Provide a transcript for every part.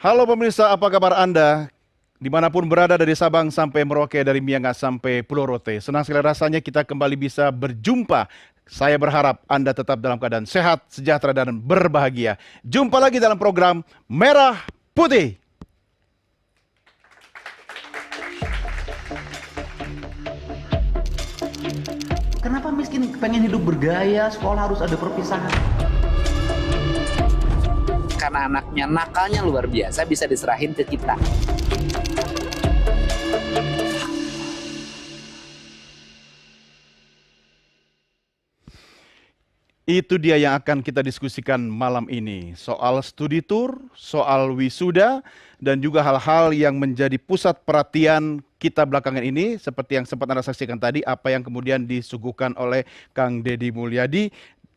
Halo pemirsa, apa kabar Anda? Dimanapun berada dari Sabang sampai Merauke, dari Miangas sampai Pulau Rote. Senang sekali rasanya kita kembali bisa berjumpa. Saya berharap Anda tetap dalam keadaan sehat, sejahtera, dan berbahagia. Jumpa lagi dalam program Merah Putih. Kenapa miskin pengen hidup bergaya, sekolah harus ada perpisahan? Karena anaknya nakalnya luar biasa, bisa diserahin ke kita. Itu dia yang akan kita diskusikan malam ini. Soal studi tour, soal wisuda, dan juga hal-hal yang menjadi pusat perhatian kita belakangan ini. Seperti yang sempat Anda saksikan tadi, apa yang kemudian disuguhkan oleh Kang Deddy Mulyadi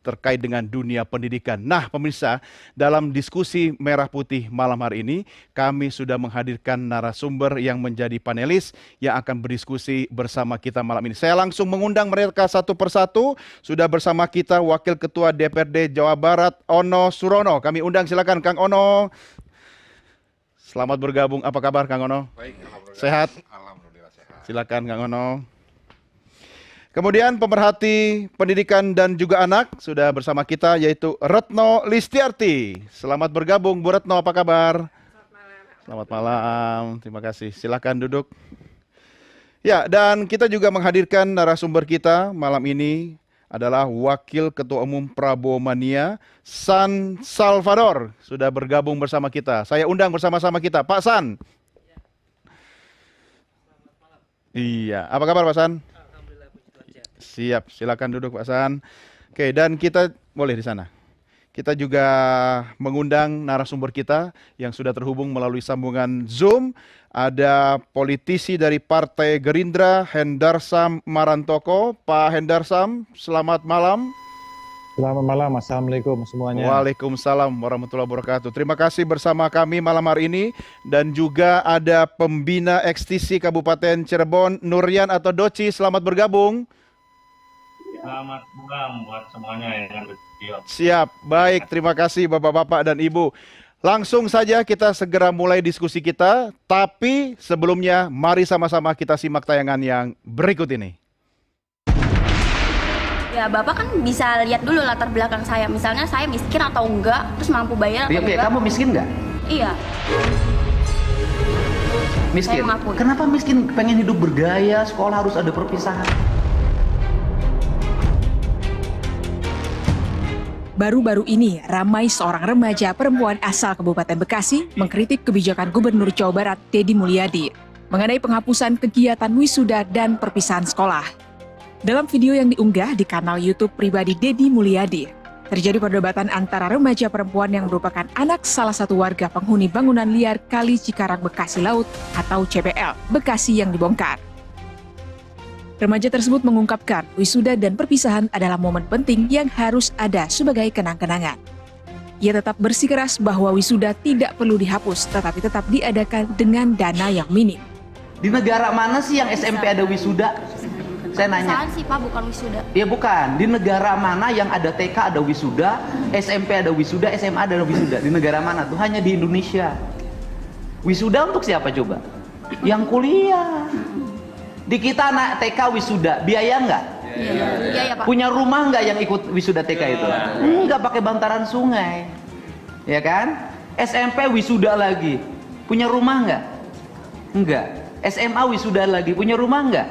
terkait dengan dunia pendidikan. Nah pemirsa, dalam diskusi Merah Putih malam hari ini, kami sudah menghadirkan narasumber yang menjadi panelis yang akan berdiskusi bersama kita malam ini. Saya langsung mengundang mereka satu persatu. Sudah bersama kita Wakil Ketua DPRD Jawa Barat, Ono Surono. Kami undang, silakan Kang Ono. Selamat bergabung, apa kabar Kang Ono? Baik, alhamdulillah. Sehat? Alhamdulillah sehat. Silakan Kang Ono. Kemudian pemerhati pendidikan dan juga anak sudah bersama kita, yaitu Retno Listiarti. Selamat bergabung Bu Retno, apa kabar? Selamat malam, terima kasih. Silakan duduk. Ya, dan kita juga menghadirkan narasumber kita malam ini adalah Wakil Ketua Umum Prabowo Mania, San Salvador. Sudah bergabung bersama kita. Saya undang bersama-sama kita, Pak San. Iya, apa kabar Pak San? Siap, silakan duduk Pak San. Oke, dan kita boleh di sana. Kita juga mengundang narasumber kita yang sudah terhubung melalui sambungan Zoom. Ada politisi dari Partai Gerindra, Hendarsam Marantoko. Pak Hendarsam, selamat malam. Selamat malam, Assalamualaikum semuanya. Waalaikumsalam warahmatullahi wabarakatuh. Terima kasih bersama kami malam hari ini. Dan juga ada Pembina Ekstisi Kabupaten Cirebon, Nuryan atau Doci, selamat bergabung. Selamat malam buat semuanya yang bervideo. Siap, baik, terima kasih Bapak-Bapak dan Ibu. Langsung saja kita segera mulai diskusi kita, tapi sebelumnya mari sama-sama kita simak tayangan yang berikut ini. Ya, Bapak kan bisa lihat dulu latar belakang saya. Misalnya saya miskin atau enggak, terus mampu bayar atau Oke, enggak. kamu miskin nggak? Iya. Miskin. Saya mengakui. Kenapa miskin pengen hidup bergaya, sekolah harus ada perpisahan? Baru-baru ini, ramai seorang remaja perempuan asal Kabupaten Bekasi mengkritik kebijakan Gubernur Jawa Barat, Deddy Mulyadi, mengenai penghapusan kegiatan wisuda dan perpisahan sekolah. Dalam video yang diunggah di kanal YouTube pribadi Deddy Mulyadi, terjadi perdebatan antara remaja perempuan yang merupakan anak salah satu warga penghuni bangunan liar Kali Cikarang Bekasi Laut atau CBL, Bekasi yang dibongkar. Remaja tersebut mengungkapkan wisuda dan perpisahan adalah momen penting yang harus ada sebagai kenang-kenangan. Ia tetap bersikeras bahwa wisuda tidak perlu dihapus, tetapi tetap diadakan dengan dana yang minim. Di negara mana sih yang SMP ada wisuda? Saya nanya. Perpisahan sih Pak, bukan wisuda. Ya bukan. Di negara mana yang ada TK ada wisuda, SMP ada wisuda, SMA ada wisuda? Di negara mana tuh? Hanya di Indonesia. Wisuda untuk siapa coba? Yang kuliah. Di kita anak TK wisuda, biaya nggak? Iya ya Pak. Punya rumah nggak yang ikut wisuda TK itu? Nggak, pakai bantaran sungai. Ya kan? SMP wisuda lagi. Punya rumah nggak? Nggak. SMA wisuda lagi. Punya rumah nggak?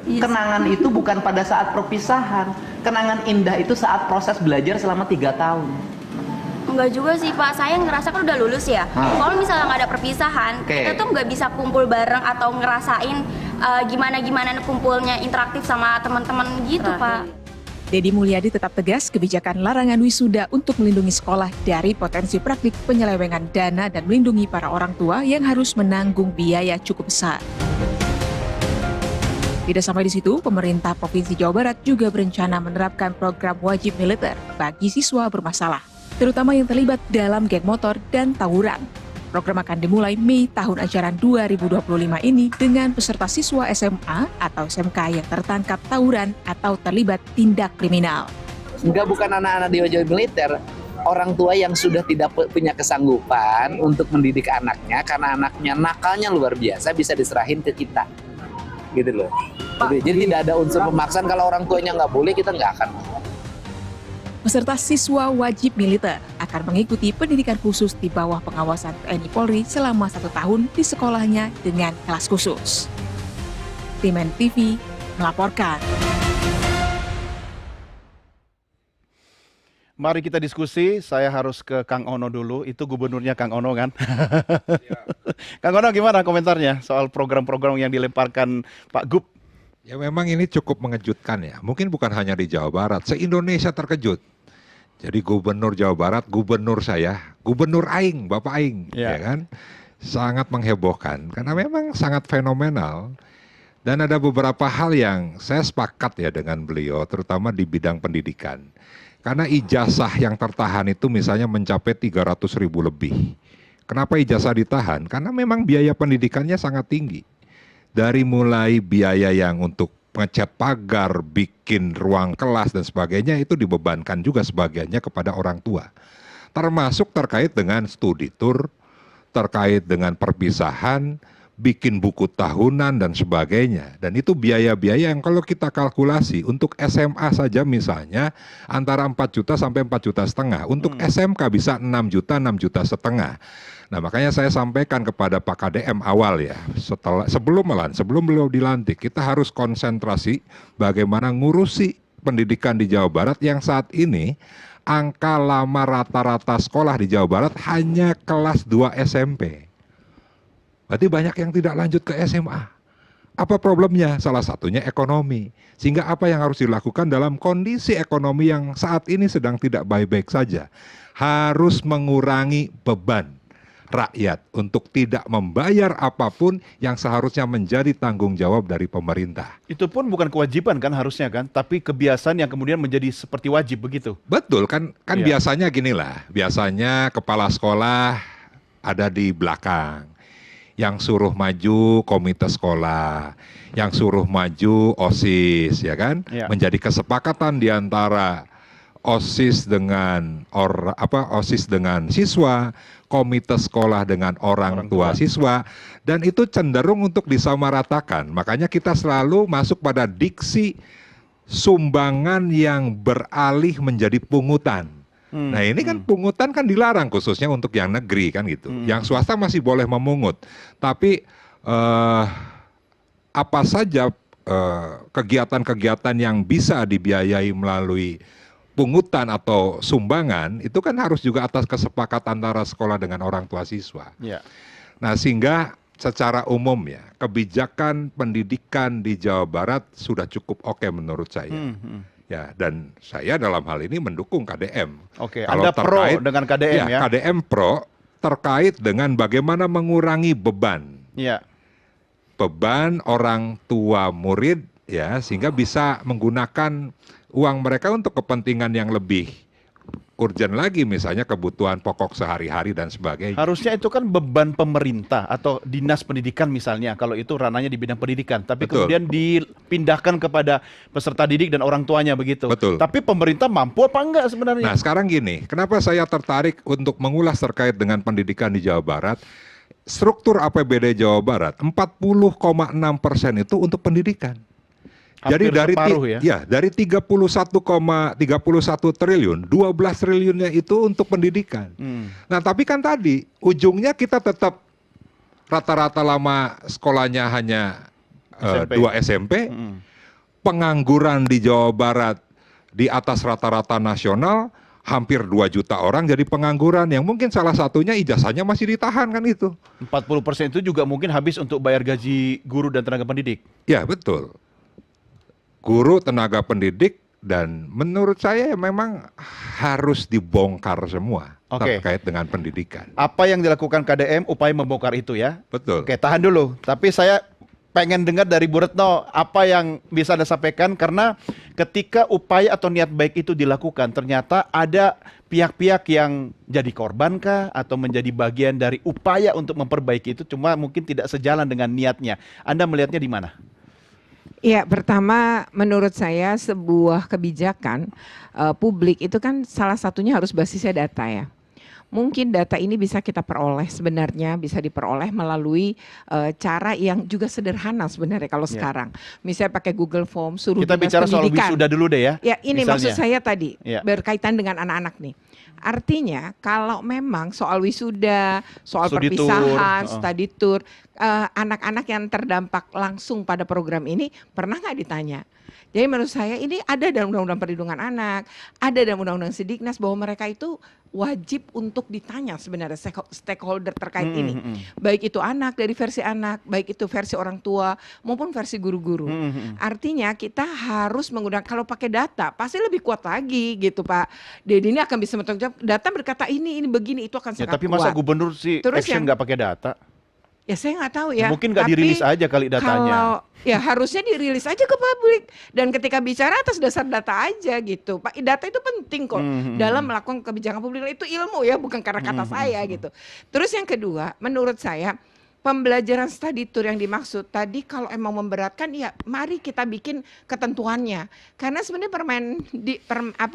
Yes. Kenangan itu bukan pada saat perpisahan. Kenangan indah itu saat proses belajar selama 3 tahun. Enggak juga sih Pak, saya ngerasa kan udah lulus ya. Kalau misalnya nggak ada perpisahan, Oke. kita tuh nggak bisa kumpul bareng atau ngerasain gimana kumpulnya interaktif sama teman-teman gitu Pak. Deddy Mulyadi tetap tegas kebijakan larangan wisuda untuk melindungi sekolah dari potensi praktik penyelewengan dana dan melindungi para orang tua yang harus menanggung biaya cukup besar. Tidak sampai di situ, pemerintah Provinsi Jawa Barat juga berencana menerapkan program wajib militer bagi siswa bermasalah, terutama yang terlibat dalam geng motor dan tawuran. Program akan dimulai Mei tahun ajaran 2025 ini dengan peserta siswa SMA atau SMK yang tertangkap tawuran atau terlibat tindak kriminal. Enggak, bukan anak-anak di wajib militer. orang tua yang sudah tidak punya kesanggupan untuk mendidik anaknya karena anaknya nakalnya luar biasa bisa diserahin ke kita, gitu loh. Jadi tidak ada unsur pemaksaan. Kalau orang tuanya nggak boleh, kita nggak akan. Peserta siswa wajib militer akan mengikuti pendidikan khusus di bawah pengawasan TNI Polri selama 1 tahun di sekolahnya dengan kelas khusus. Tim NTV melaporkan. Mari kita diskusi. Saya harus ke Kang Ono dulu. Itu gubernurnya Kang Ono kan? Kang Ono, gimana komentarnya soal program-program yang dilemparkan Pak Gub? Ya memang ini cukup mengejutkan ya. Mungkin bukan hanya di Jawa Barat, se-Indonesia terkejut. Jadi gubernur Jawa Barat, gubernur saya, gubernur Aing, Bapak Aing, ya kan? Sangat menghebohkan karena memang sangat fenomenal. Dan ada beberapa hal yang saya sepakat ya dengan beliau, terutama di bidang pendidikan. Karena ijazah yang tertahan itu misalnya mencapai 300.000 lebih. Kenapa ijazah ditahan? Karena memang biaya pendidikannya sangat tinggi. Dari mulai biaya yang untuk ngecat pagar, bikin ruang kelas dan sebagainya itu dibebankan juga sebagiannya kepada orang tua. Termasuk terkait dengan studi tour, terkait dengan perpisahan, bikin buku tahunan dan sebagainya. Dan itu biaya-biaya yang kalau kita kalkulasi untuk SMA saja misalnya antara 4 juta sampai 4,5 juta. Untuk SMK bisa 6 juta, 6,5 juta. Nah makanya saya sampaikan kepada Pak KDM awal ya, sebelum beliau dilantik, kita harus konsentrasi bagaimana ngurusi pendidikan di Jawa Barat yang saat ini angka lama rata-rata sekolah di Jawa Barat hanya kelas 2 SMP. Berarti banyak yang tidak lanjut ke SMA. Apa problemnya? Salah satunya ekonomi. Sehingga apa yang harus dilakukan dalam kondisi ekonomi yang saat ini sedang tidak baik-baik saja? Harus mengurangi beban rakyat untuk tidak membayar apapun yang seharusnya menjadi tanggung jawab dari pemerintah. Itu pun bukan kewajiban kan harusnya kan, tapi kebiasaan yang kemudian menjadi seperti wajib begitu. Betul kan biasanya ginilah, biasanya kepala sekolah ada di belakang. Yang suruh maju komite sekolah, yang suruh maju OSIS, ya kan? Menjadi kesepakatan di antara OSIS dengan OSIS dengan siswa, komite sekolah dengan orang tua siswa, dan itu cenderung untuk disamaratakan. Makanya kita selalu masuk pada diksi sumbangan yang beralih menjadi pungutan. Nah ini kan pungutan kan dilarang khususnya untuk yang negeri kan gitu. Yang swasta masih boleh memungut. Tapi apa saja kegiatan-kegiatan yang bisa dibiayai melalui pungutan atau sumbangan itu kan harus juga atas kesepakatan antara sekolah dengan orang tua siswa. Nah sehingga secara umum ya kebijakan pendidikan di Jawa Barat sudah cukup oke menurut saya. Ya, dan saya dalam hal ini mendukung KDM. Oke, kalau Anda pro dengan KDM ya? KDM pro terkait dengan bagaimana mengurangi beban. Beban orang tua murid ya, sehingga bisa menggunakan uang mereka untuk kepentingan yang lebih urgent lagi, misalnya kebutuhan pokok sehari-hari dan sebagainya. Harusnya itu kan beban pemerintah atau dinas pendidikan misalnya, kalau itu ranahnya di bidang pendidikan. Tapi kemudian dipindahkan kepada peserta didik dan orang tuanya begitu. Tapi pemerintah mampu apa enggak sebenarnya? Nah sekarang gini, kenapa saya tertarik untuk mengulas terkait dengan pendidikan di Jawa Barat? Struktur APBD Jawa Barat 40,6% itu untuk pendidikan. Hampir jadi separuh dari 31,31 triliun, 12 triliunnya itu untuk pendidikan. Nah, tapi kan tadi ujungnya kita tetap rata-rata lama sekolahnya hanya 2 SMP. Pengangguran di Jawa Barat di atas rata-rata nasional, hampir 2 juta orang jadi pengangguran yang mungkin salah satunya ijazahnya masih ditahan kan itu. 40% itu juga mungkin habis untuk bayar gaji guru dan tenaga pendidik. Ya, betul. Guru, tenaga pendidik, dan menurut saya memang harus dibongkar semua terkait dengan pendidikan. Apa yang dilakukan KDM upaya membongkar itu ya? Betul. Oke, tahan dulu. Tapi saya pengen dengar dari Bu Retno apa yang bisa Anda sampaikan, karena ketika upaya atau niat baik itu dilakukan ternyata ada pihak-pihak yang jadi korban kah atau menjadi bagian dari upaya untuk memperbaiki itu, cuma mungkin tidak sejalan dengan niatnya. Anda melihatnya di mana? Ya, pertama menurut saya sebuah kebijakan publik itu kan salah satunya harus basisnya data ya. Mungkin data ini bisa kita peroleh sebenarnya bisa diperoleh melalui cara yang juga sederhana sebenarnya kalau sekarang. Misalnya pakai Google Form, suruh Kita dinas bicara soal pendidikan. wisuda dulu deh ya. Ya, ini misalnya. maksud saya tadi Ya. berkaitan dengan anak-anak nih. Artinya kalau memang soal wisuda, soal Studi tour, perpisahan, heeh. study tour, anak-anak yang terdampak langsung pada program ini pernah nggak ditanya? Jadi menurut saya ini ada dalam Undang-Undang Perlindungan Anak, ada dalam Undang-Undang Sidiknas bahwa mereka itu wajib untuk ditanya sebenarnya stakeholder terkait ini. Baik itu anak dari versi anak, baik itu versi orang tua maupun versi guru-guru. Artinya kita harus menggunakan kalau pakai data pasti lebih kuat lagi gitu Pak. Dedi ini akan bisa bertanggung jawab. Data berkata ini begini itu akan Ya, sangat tapi kuat. masa gubernur sih Terus action yang- nggak pakai data? Ya saya nggak tahu ya. Mungkin nggak Tapi dirilis aja kali datanya. Kalau ya harusnya dirilis aja ke publik dan ketika bicara atas dasar data aja gitu. Pak, data itu penting kok dalam melakukan kebijakan publik. Itu ilmu ya, bukan karena kata saya gitu. Terus yang kedua, menurut saya pembelajaran study tour yang dimaksud tadi kalau emang memberatkan ya mari kita bikin ketentuannya. Karena sebenarnya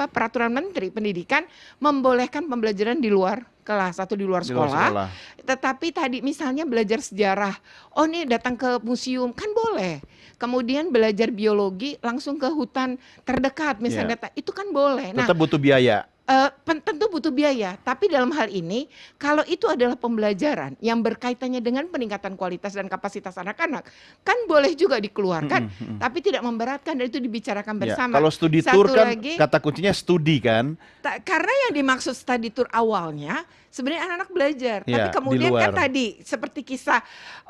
peraturan Menteri Pendidikan membolehkan pembelajaran di luar kelas atau di luar sekolah. Tetapi tadi misalnya belajar sejarah, oh nih datang ke museum kan boleh. Kemudian belajar biologi langsung ke hutan terdekat misalnya, itu kan boleh. Nah, Tetap butuh biaya. tentu butuh biaya, tapi dalam hal ini kalau itu adalah pembelajaran yang berkaitannya dengan peningkatan kualitas dan kapasitas anak-anak, kan boleh juga dikeluarkan, tapi tidak memberatkan dan itu dibicarakan Ya, bersama. kalau studi Satu tour kan lagi, kata kuncinya studi kan. karena yang dimaksud study tour awalnya sebenarnya anak-anak belajar, tapi Ya, kemudian di kan luar. tadi seperti kisah,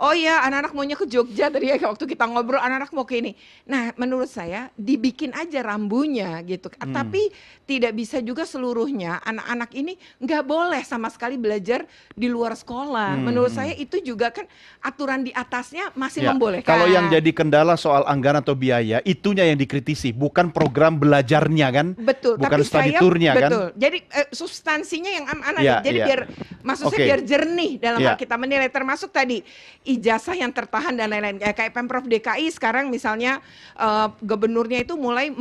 oh ya anak-anak maunya ke Jogja tadi ya waktu kita ngobrol anak-anak mau ke ini. Nah menurut saya dibikin aja rambunya gitu, tapi tidak bisa juga seluruhnya anak-anak ini nggak boleh sama sekali belajar di luar sekolah. Menurut saya itu juga kan aturan di atasnya masih Ya, membolehkan. kalau yang jadi kendala soal anggaran atau biaya, itunya yang dikritisi, bukan program belajarnya kan. Betul, Bukan tapi study saya tournya kan. betul. Jadi substansinya yang anak, Ya, jadi ya. biar maksud saya Oke. biar jernih dalam Ya. hal kita menilai, termasuk tadi ijazah yang tertahan dan lain-lain. Kayak Pemprov DKI sekarang misalnya gubernurnya itu mulai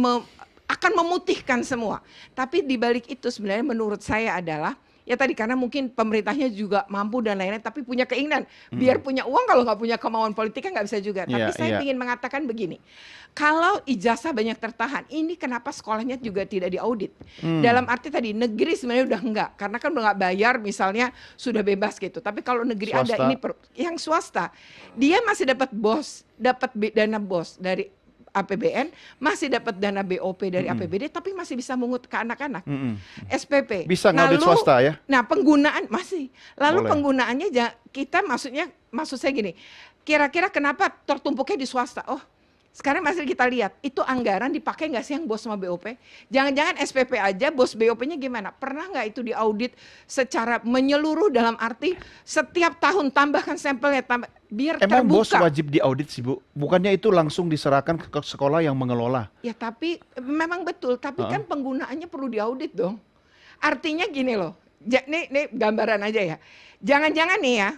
akan memutihkan semua. Tapi di balik itu sebenarnya menurut saya adalah ya tadi karena mungkin pemerintahnya juga mampu dan lain-lain, tapi punya keinginan. Biar punya uang kalau nggak punya kemauan politik kan nggak bisa juga. Tapi Iya, saya iya. ingin mengatakan begini, kalau ijazah banyak tertahan, ini kenapa sekolahnya juga tidak diaudit? Dalam arti tadi negeri sebenarnya udah enggak, karena kan udah nggak bayar misalnya sudah bebas gitu. Tapi kalau negeri Swasta. ada ini yang swasta, dia masih dapat dana BOS dari APBN, masih dapat dana BOP dari APBD, tapi masih bisa mungut ke anak-anak. SPP. Bisa ngaudit swasta ya? Nah penggunaan masih. Lalu Boleh. penggunaannya kita maksud saya gini, kira-kira kenapa tertumpuknya di swasta? Oh sekarang masih kita lihat, itu anggaran dipakai nggak sih yang BOS sama BOP? Jangan-jangan SPP aja, BOS BOP-nya gimana? Pernah nggak itu diaudit secara menyeluruh dalam arti setiap tahun tambahkan sampelnya, biar Emang bos terbuka. wajib diaudit sih Bu? Bukannya itu langsung diserahkan ke sekolah yang mengelola? Ya tapi memang betul, tapi kan penggunaannya perlu diaudit dong. Artinya gini loh, nih gambaran aja ya. Jangan-jangan nih ya,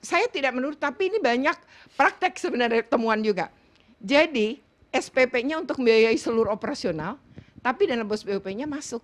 saya tidak menurut, tapi ini banyak praktek sebenarnya temuan juga. Jadi SPP-nya untuk membiayai seluruh operasional, tapi dana BOS BOP-nya masuk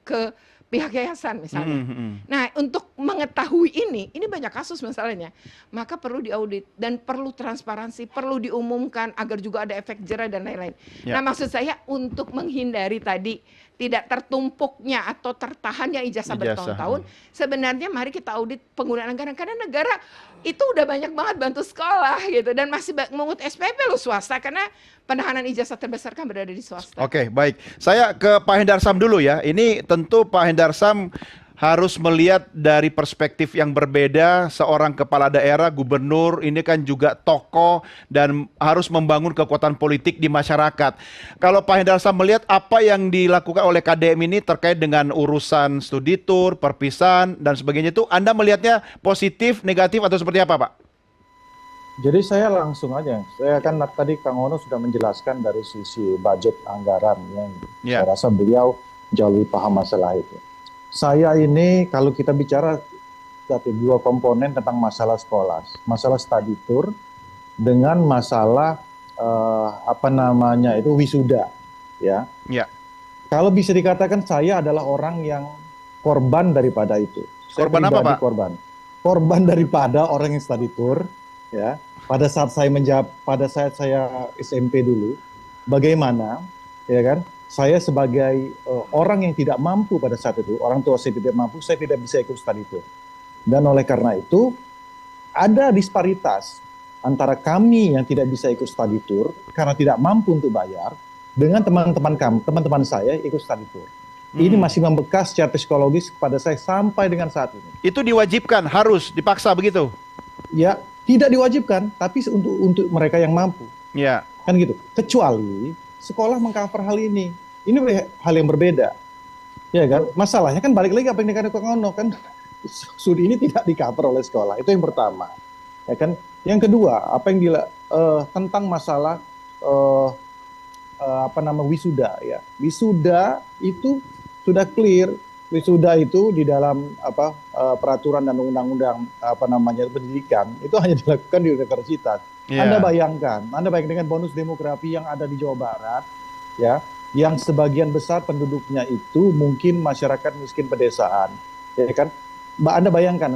ke pihak yayasan misalnya. Nah untuk mengetahui ini banyak kasus masalahnya, maka perlu diaudit dan perlu transparansi, perlu diumumkan agar juga ada efek jera dan lain-lain. Ya. Nah maksud saya untuk menghindari tadi tidak tertumpuknya atau tertahannya ijazah bertahun-tahun, sebenarnya mari kita audit penggunaan anggaran, karena negara itu udah banyak banget bantu sekolah gitu dan masih mengut SPP loh swasta, karena penahanan ijazah terbesar kan berada di swasta. Oke, baik. Saya ke Pak Hendarsam dulu ya. Ini tentu Pak Hendarsam harus melihat dari perspektif yang berbeda. Seorang kepala daerah, gubernur, ini kan juga tokoh dan harus membangun kekuatan politik di masyarakat. Kalau Pak Hendarsam melihat apa yang dilakukan oleh KDM ini terkait dengan urusan studi tour, perpisahan dan sebagainya itu, Anda melihatnya positif, negatif atau seperti apa Pak? Jadi saya langsung aja, saya kan tadi Kang Ono sudah menjelaskan dari sisi budget anggaran yang Ya. saya rasa beliau jauh lebih paham masalah itu. Saya ini kalau kita bicara tapi dua komponen tentang masalah sekolah, masalah study tour dengan masalah apa namanya itu wisuda, ya. Ya. Kalau bisa dikatakan saya adalah orang yang korban daripada itu. Saya Korban apa, pribadi Pak? Korban daripada orang yang study tour, ya. Pada saat saya SMP dulu, bagaimana, ya kan? Saya sebagai orang yang tidak mampu pada saat itu, orang tua saya tidak mampu, saya tidak bisa ikut study tour. Dan oleh karena itu ada disparitas antara kami yang tidak bisa ikut study tour karena tidak mampu untuk bayar dengan teman-teman saya ikut study tour. Ini masih membekas secara psikologis kepada saya sampai dengan saat ini. Itu diwajibkan, harus dipaksa begitu? Ya, tidak diwajibkan, tapi untuk mereka yang mampu. Ya. Kan gitu. Kecuali sekolah mengcover hal ini. Ini hal yang berbeda. Ya kan? Masalahnya kan balik lagi apa yang dikatakan Kang Ono kan studi ini tidak di-cover oleh sekolah. Itu yang pertama. Ya kan? Yang kedua, apa yang tentang masalah wisuda ya. Wisuda itu sudah clear. Wisuda itu di dalam peraturan dan undang-undang pendidikan itu hanya dilakukan di universitas. Yeah. Anda bayangkan dengan bonus demografi yang ada di Jawa Barat, ya, yang sebagian besar penduduknya itu mungkin masyarakat miskin pedesaan, ya kan? Anda bayangkan,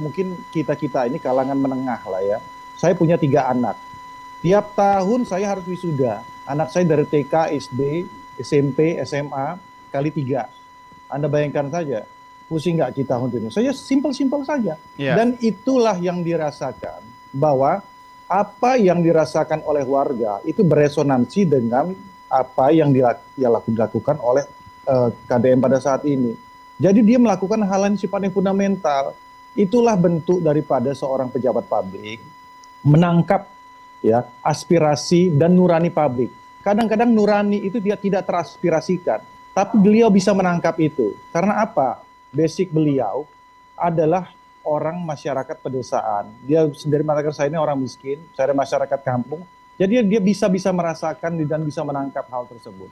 mungkin kita ini kalangan menengah lah ya. Saya punya 3 anak. Tiap tahun saya harus wisuda. Anak saya dari TK, SD, SMP, SMA kali 3. Anda bayangkan saja, pusing nggak kita untuk ini? Saya simpel-simpel saja. Yeah. Dan itulah yang dirasakan bahwa apa yang dirasakan oleh warga itu beresonansi dengan apa yang dilakukan oleh KDM pada saat ini. Jadi dia melakukan hal yang sifatnya fundamental. Itulah bentuk daripada seorang pejabat publik menangkap ya aspirasi dan nurani publik. Kadang-kadang nurani itu dia tidak teraspirasikan, tapi beliau bisa menangkap itu. Karena apa? Basic beliau adalah orang masyarakat pedesaan. Dia sendiri mengatakan saya ini orang miskin, saya dari masyarakat kampung. Jadi dia bisa merasakan dan bisa menangkap hal tersebut.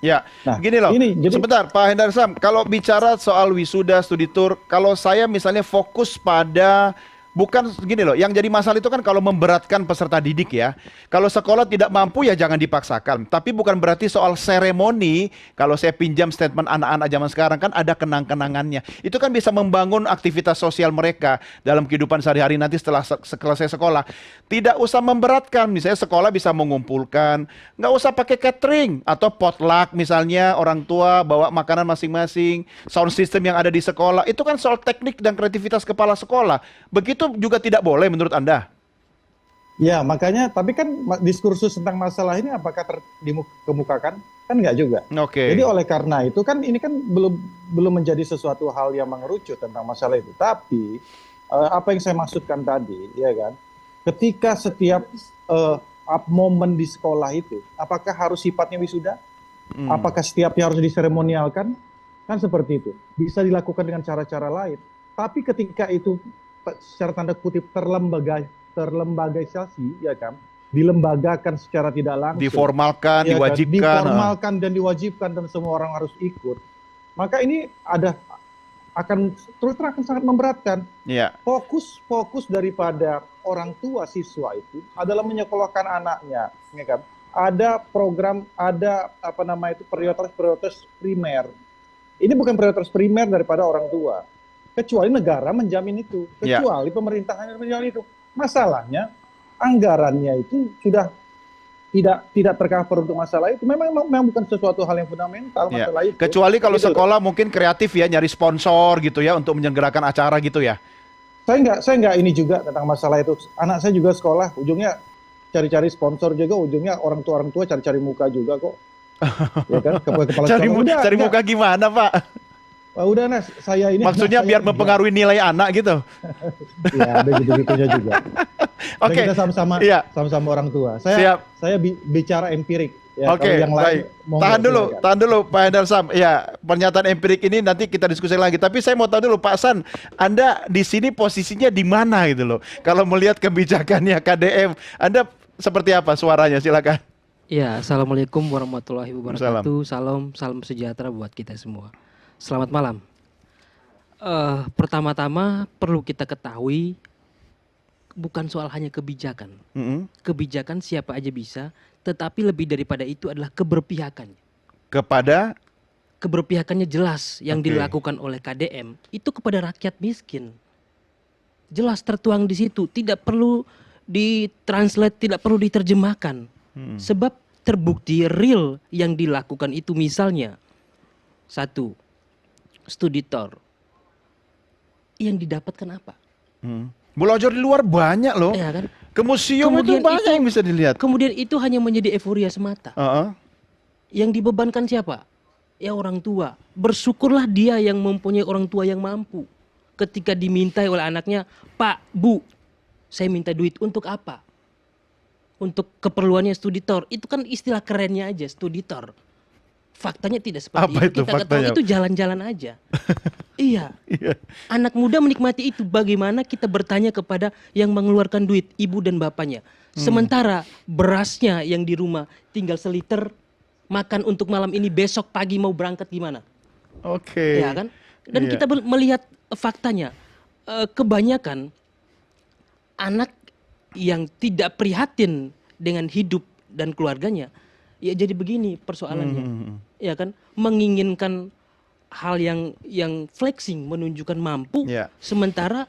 Ya, Nah, gini loh. jadi Sebentar, Pak Hendar Sam. Kalau bicara soal wisuda, studi tour, kalau saya misalnya fokus pada bukan gini loh, yang jadi masalah itu kan kalau memberatkan peserta didik ya. Kalau sekolah tidak mampu ya jangan dipaksakan. Tapi bukan berarti soal seremoni, kalau saya pinjam statement anak-anak zaman sekarang kan ada kenang-kenangannya. Itu kan bisa membangun aktivitas sosial mereka dalam kehidupan sehari-hari nanti setelah selesai sekolah. Tidak usah memberatkan, misalnya sekolah bisa mengumpulkan, nggak usah pakai catering atau potluck misalnya orang tua bawa makanan masing-masing, sound system yang ada di sekolah. Itu kan soal teknik dan kreativitas kepala sekolah. Begitu juga tidak boleh menurut Anda? ya makanya, tapi kan diskursus tentang masalah ini apakah dikemukakan? Kan nggak juga. Oke. Jadi oleh karena itu kan ini kan belum menjadi sesuatu hal yang mengerucut tentang masalah itu. Tapi apa yang saya maksudkan tadi, ya kan, ketika setiap momen di sekolah itu, apakah harus sifatnya wisuda? Apakah setiapnya harus diseremonialkan? Kan seperti itu. Bisa dilakukan dengan cara-cara lain. Tapi ketika itu secara tanda kutip terlembagaisasi, ya kan, dilembagakan secara tidak langsung, Diformalkan, ya kan? diwajibkan. Diformalkan dan diwajibkan dan semua orang harus ikut, maka ini akan sangat memberatkan. Iya. Fokus daripada orang tua siswa itu adalah menyekolahkan anaknya, ya kan? Ada program, ada prioritas primer. Ini bukan prioritas primer daripada orang tua. Kecuali negara menjamin itu, kecuali pemerintahan menjamin itu. Masalahnya anggarannya itu sudah tidak tercover untuk masalah itu. Memang bukan sesuatu hal yang fundamental masalah itu. Kecuali kalau gitu. sekolah mungkin kreatif ya, nyari sponsor gitu ya untuk menyelenggarakan acara gitu ya. Saya nggak ini juga tentang masalah itu. Anak saya juga sekolah, ujungnya cari-cari sponsor juga, ujungnya orang tua cari-cari muka juga kok. Ya kan? Kepala cari muka gimana, Pak? Udah saya ini. Maksudnya biar mempengaruhi nilai anak gitu. Ya, ada gitu-gitunya juga. Oke. Kita sama-sama orang tua. Saya bicara empirik. Ya, Oke, yang lain, tahan dulu Pak Hendar Sam. Ya, pernyataan empirik ini nanti kita diskusi lagi. Tapi saya mau tahu dulu Pak San, Anda di sini posisinya di mana gitu loh? Kalau melihat kebijakannya KDM, Anda seperti apa suaranya? Silakan. Ya, assalamualaikum warahmatullahi wabarakatuh. Salam sejahtera buat kita semua. Selamat malam. Pertama-tama perlu kita ketahui bukan soal hanya kebijakan. Mm-mm. Kebijakan siapa aja bisa, tetapi lebih daripada itu adalah keberpihakannya. Kepada Keberpihakannya jelas yang Oke. dilakukan oleh KDM itu kepada rakyat miskin. Jelas tertuang di situ, tidak perlu ditranslate, tidak perlu diterjemahkan. Sebab terbukti real yang dilakukan itu, misalnya satu, studi tour. Yang didapatkan apa? belajar di luar banyak loh. Ya kan? Ke museum itu Kemudian banyak yang bisa dilihat. Kemudian itu hanya menjadi euforia semata. Heeh. Yang dibebankan siapa? Ya orang tua. Bersyukurlah dia yang mempunyai orang tua yang mampu. Ketika dimintai oleh anaknya, Pak, Bu, saya minta duit untuk apa? Untuk keperluannya studi tour. Itu kan istilah kerennya aja, studi tour. Faktanya tidak seperti Apa itu Kita ketahui faktanya? itu jalan-jalan aja. Iya. Anak muda menikmati itu. Bagaimana kita bertanya kepada yang mengeluarkan duit, ibu dan bapaknya. Sementara berasnya yang di rumah tinggal seliter, makan untuk malam ini, besok pagi mau berangkat gimana? Oke. Ya kan? Dan Iya. kita melihat faktanya, kebanyakan anak yang tidak prihatin dengan hidup dan keluarganya, ya jadi begini persoalannya. Ya kan? Menginginkan hal yang flexing, menunjukkan mampu, Ya. sementara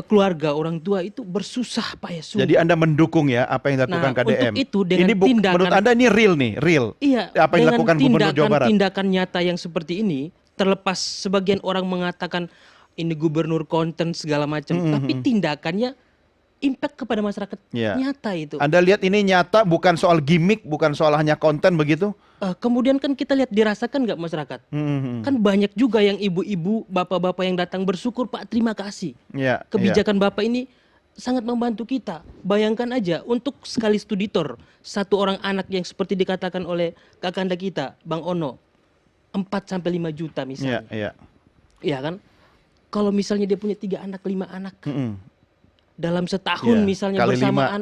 keluarga orang tua itu bersusah payah sungguh. Jadi Anda mendukung ya apa yang dilakukan Nah, KDM. untuk itu dengan ini tindakan- menurut Anda ini real nih, real. Iya, Apa yang dilakukan Gubernur Jawa Barat. tindakan nyata yang seperti ini, terlepas sebagian orang mengatakan ini gubernur konten segala macam, tapi tindakannya impact kepada masyarakat Iya. nyata itu. Anda lihat ini nyata, bukan soal gimmick, bukan soal hanya konten begitu? Kemudian kan kita lihat dirasakan nggak masyarakat? Kan banyak juga yang ibu-ibu, bapak-bapak yang datang bersyukur, Pak, terima kasih. Ya, Kebijakan Bapak ini sangat membantu kita. Bayangkan aja untuk sekali studi tour, satu orang anak yang seperti dikatakan oleh kakanda kita, Bang Ono, 4-5 juta misalnya. Iya. Iya kan? Kalau misalnya dia punya 3 anak, 5 anak, Mm-mm. dalam setahun Iya, misalnya kali 5. bersamaan,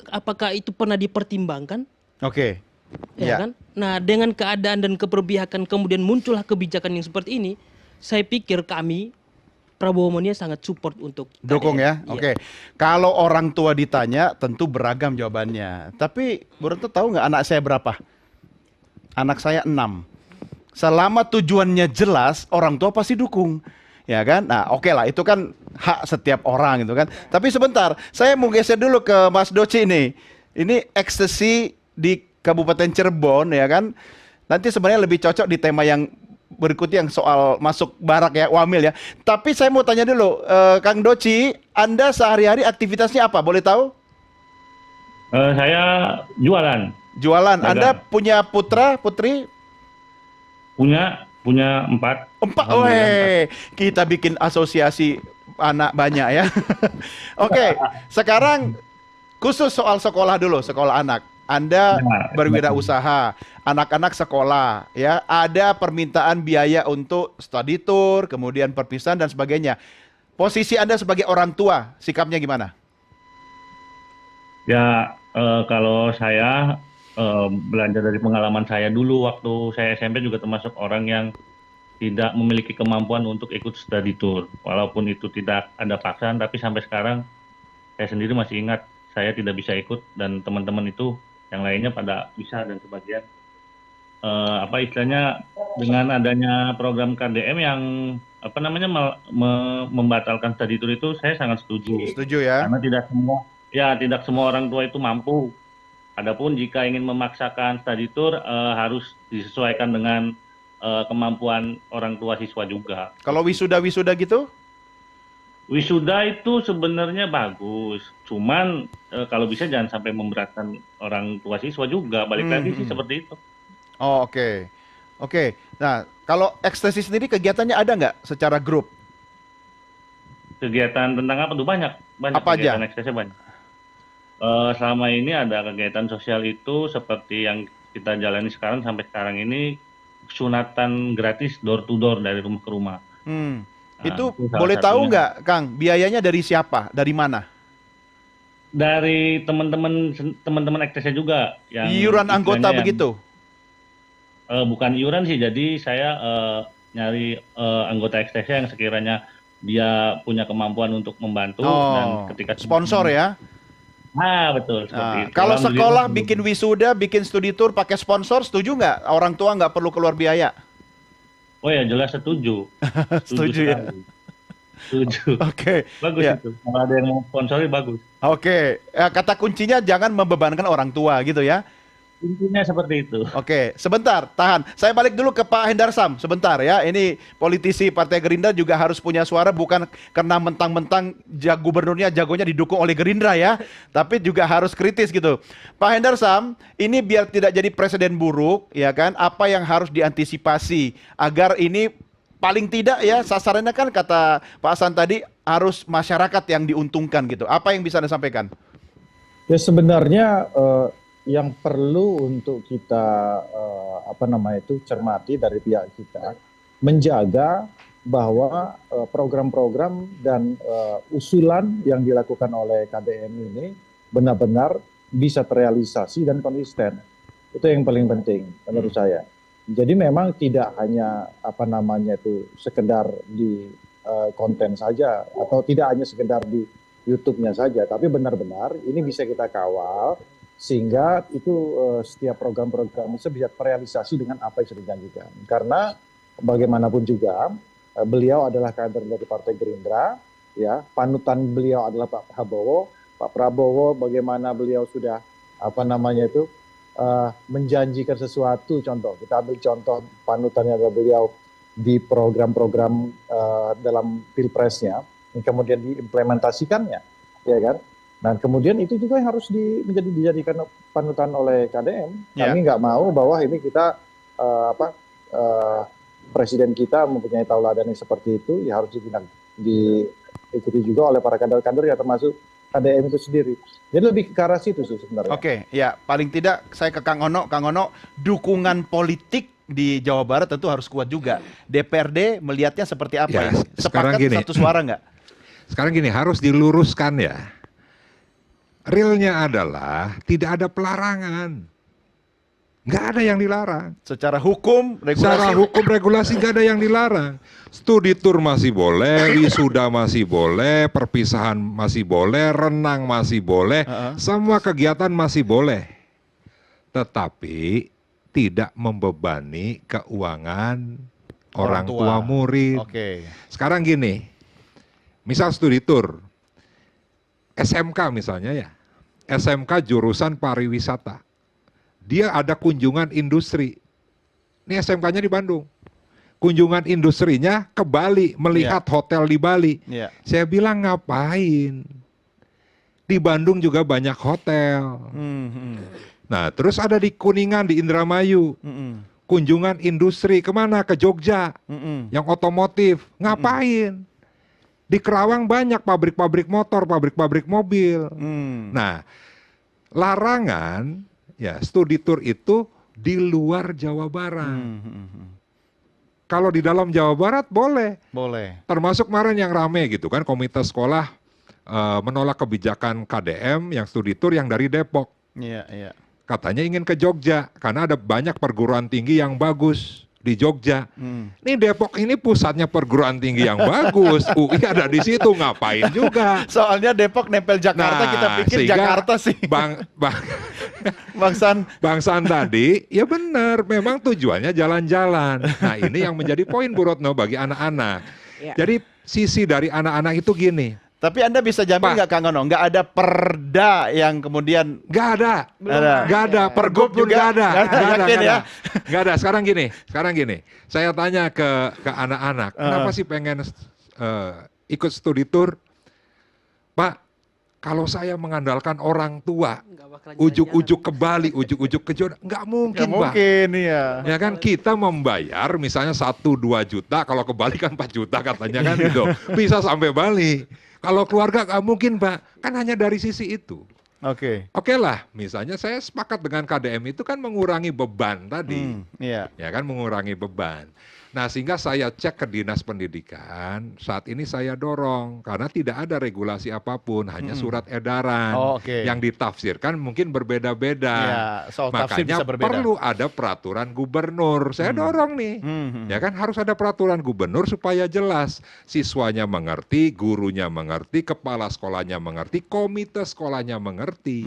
apakah itu pernah dipertimbangkan? Oke. Ya kan? Nah, dengan keadaan dan keberpihakan kemudian muncullah kebijakan yang seperti ini, saya pikir kami Prabowo Mania sangat support untuk Dukung KDM. ya, Iya. oke. Kalau orang tua ditanya, tentu beragam jawabannya. Tapi Bu Retno tahu nggak anak saya berapa? Anak saya 6. Selama tujuannya jelas, orang tua pasti dukung. Ya kan? Nah oke lah, itu kan hak setiap orang gitu kan. Tapi sebentar, saya mau geser dulu ke Mas Doci nih. Ini ekstasi di Kabupaten Cirebon ya kan. Nanti sebenarnya lebih cocok di tema yang berikutnya yang soal masuk barak ya, wamil ya. Tapi saya mau tanya dulu, Kang Doci, Anda sehari-hari aktivitasnya apa? Boleh tahu? Saya jualan. Jualan. Dagang. Anda punya putra, putri? Punya 4. 4. Weh, kita bikin asosiasi anak banyak ya. Oke, sekarang khusus soal sekolah dulu, sekolah anak. Anda berwirausaha, anak-anak sekolah, ya. Ada permintaan biaya untuk study tour, kemudian perpisahan dan sebagainya. Posisi Anda sebagai orang tua, sikapnya gimana? Ya, kalau saya belajar dari pengalaman saya dulu waktu saya SMP juga termasuk orang yang tidak memiliki kemampuan untuk ikut study tour. Walaupun itu tidak ada paksaan, tapi sampai sekarang saya sendiri masih ingat saya tidak bisa ikut dan teman-teman itu yang lainnya pada bisa dan sebagian apa istilahnya dengan adanya program KDM yang apa namanya membatalkan study tour itu saya sangat setuju. Setuju ya? Karena tidak semua orang tua itu mampu. Adapun jika ingin memaksakan study tour harus disesuaikan dengan kemampuan orang tua siswa juga. Kalau wisuda gitu? Wisuda itu sebenarnya bagus, cuman kalau bisa jangan sampai memberatkan orang tua siswa juga. Balik lagi sih seperti itu. Oh, oke. Oke. Nah, kalau ekstasi sendiri kegiatannya ada nggak secara grup? Kegiatan tentang apa tuh? Banyak Apa aja? kegiatan ekstasi banyak. Selama ini ada kegiatan sosial itu seperti yang kita jalani sekarang sampai sekarang ini, sunatan gratis door to door dari rumah ke rumah. Itu itu salah boleh tahu satunya. nggak, Kang? Biayanya dari siapa? Dari mana? Dari teman-teman ekstasi juga yang Iuran anggota istilahnya yang- begitu? Bukan iuran sih, jadi saya nyari anggota ekstasi yang sekiranya dia punya kemampuan untuk membantu dan ketika sponsor ya. Betul seperti itu. Kalau Alhamdulillah sekolah bikin wisuda, bikin studi tour pakai sponsor, setuju nggak? Orang tua nggak perlu keluar biaya? Oh ya jelas setuju. Setuju ya. sekali. Setuju. Oke. Bagus Ya. itu. Kalau ada yang mau sponsori bagus. Oke, kata kuncinya jangan membebankan orang tua gitu ya. Intinya seperti itu. Oke, sebentar, tahan. Saya balik dulu ke Pak Hendar Sam, sebentar ya. Ini politisi Partai Gerindra juga harus punya suara, bukan karena mentang-mentang gubernurnya jagonya didukung oleh Gerindra ya, tapi juga harus kritis gitu. Pak Hendar Sam, ini biar tidak jadi presiden buruk, ya kan? Apa yang harus diantisipasi agar ini paling tidak ya sasarannya kan kata Pak Hasan tadi harus masyarakat yang diuntungkan gitu. Apa yang bisa Anda sampaikan? Ya sebenarnya yang perlu untuk kita cermati dari pihak kita, menjaga bahwa program-program dan usulan yang dilakukan oleh KDM ini benar-benar bisa terrealisasi dan konsisten. Itu yang paling penting menurut saya. Jadi memang tidak hanya sekedar di konten saja atau tidak hanya sekedar di YouTube-nya saja, tapi benar-benar ini bisa kita kawal sehingga itu setiap program-program itu bisa terrealisasi dengan apa yang sudah dijanjikan. Karena bagaimanapun juga beliau adalah kader dari Partai Gerindra, ya, panutan beliau adalah Pak Prabowo, bagaimana beliau sudah menjanjikan sesuatu. Contoh, kita ambil contoh panutannya adalah beliau di program-program dalam pilpresnya, yang kemudian diimplementasikannya, ya kan? Nah kemudian itu juga yang harus dijadikan panutan oleh KDM. Kami nggak mau bahwa ini kita presiden kita mempunyai tauladan yang seperti itu, ya harus diikuti juga oleh para kader-kader ya, termasuk KDM itu sendiri. Jadi lebih ke arah situ sih sebenarnya. Oke, ya paling tidak saya ke Kang Ono. Kang Ono, dukungan politik di Jawa Barat tentu harus kuat juga. DPRD melihatnya seperti apa Ya, ini? sekarang Sepakat gini. satu suara nggak? Sekarang gini, harus diluruskan ya. Realnya adalah tidak ada pelarangan. Nggak ada yang dilarang. Secara hukum, Secara hukum regulasi nggak ada yang dilarang. Studi tour masih boleh, wisuda masih boleh, perpisahan masih boleh, renang masih boleh, semua kegiatan masih boleh. Tetapi tidak membebani keuangan orang tua murid. Oke. Sekarang gini, misal studi tour, SMK misalnya ya, SMK jurusan pariwisata, dia ada kunjungan industri. Ini SMK-nya di Bandung. Kunjungan industrinya ke Bali, melihat hotel di Bali. Saya bilang ngapain? Di Bandung juga banyak hotel. Nah, terus ada di Kuningan, di Indramayu. Kunjungan industri kemana? Ke Jogja, yang otomotif. Ngapain? Di Kerawang banyak pabrik-pabrik motor, pabrik-pabrik mobil. Nah, larangan ya studi tour itu di luar Jawa Barat. Kalau di dalam Jawa Barat boleh. Boleh. Termasuk kemarin yang rame gitu kan, komite sekolah menolak kebijakan KDM yang studi tour yang dari Depok. Iya, iya. Katanya ingin ke Jogja karena ada banyak perguruan tinggi yang bagus di Jogja. Ini Depok ini pusatnya perguruan tinggi yang bagus. UI ada di situ, ngapain juga? Soalnya Depok nempel Jakarta, kita pikir sehingga Jakarta sih. Bang San tadi, ya benar, memang tujuannya jalan-jalan. Nah ini yang menjadi poin Bu Retno bagi anak-anak. Jadi sisi dari anak-anak itu gini. Tapi Anda bisa jamin nggak Kang Ono, nggak ada perda yang kemudian nggak ada, nggak ada, pergub pun nggak ada, nggak ada. Sekarang gini, saya tanya ke anak-anak, kenapa sih pengen ikut studi tour, Pak? Kalau saya mengandalkan orang tua, ujuk-ujuk ke Bali, ujuk-ujuk ke Jogja, nggak mungkin, Pak. Mungkin, iya. Ya kan kita membayar misalnya 1-2 juta, kalau ke Bali kan 4 juta katanya kan gitu, bisa sampai Bali. Kalau keluarga nggak mungkin, Pak. Kan hanya dari sisi itu. Oke lah, misalnya saya sepakat dengan KDM itu kan mengurangi beban tadi. Iya. Ya kan mengurangi beban. Nah, sehingga saya cek ke Dinas Pendidikan, saat ini saya dorong karena tidak ada regulasi apapun, hanya surat edaran yang ditafsirkan mungkin berbeda-beda. Ya, soal tafsir Makanya bisa berbeda. perlu ada peraturan gubernur. Saya dorong nih. Ya kan harus ada peraturan gubernur supaya jelas, siswanya mengerti, gurunya mengerti, kepala sekolahnya mengerti, komite sekolahnya mengerti.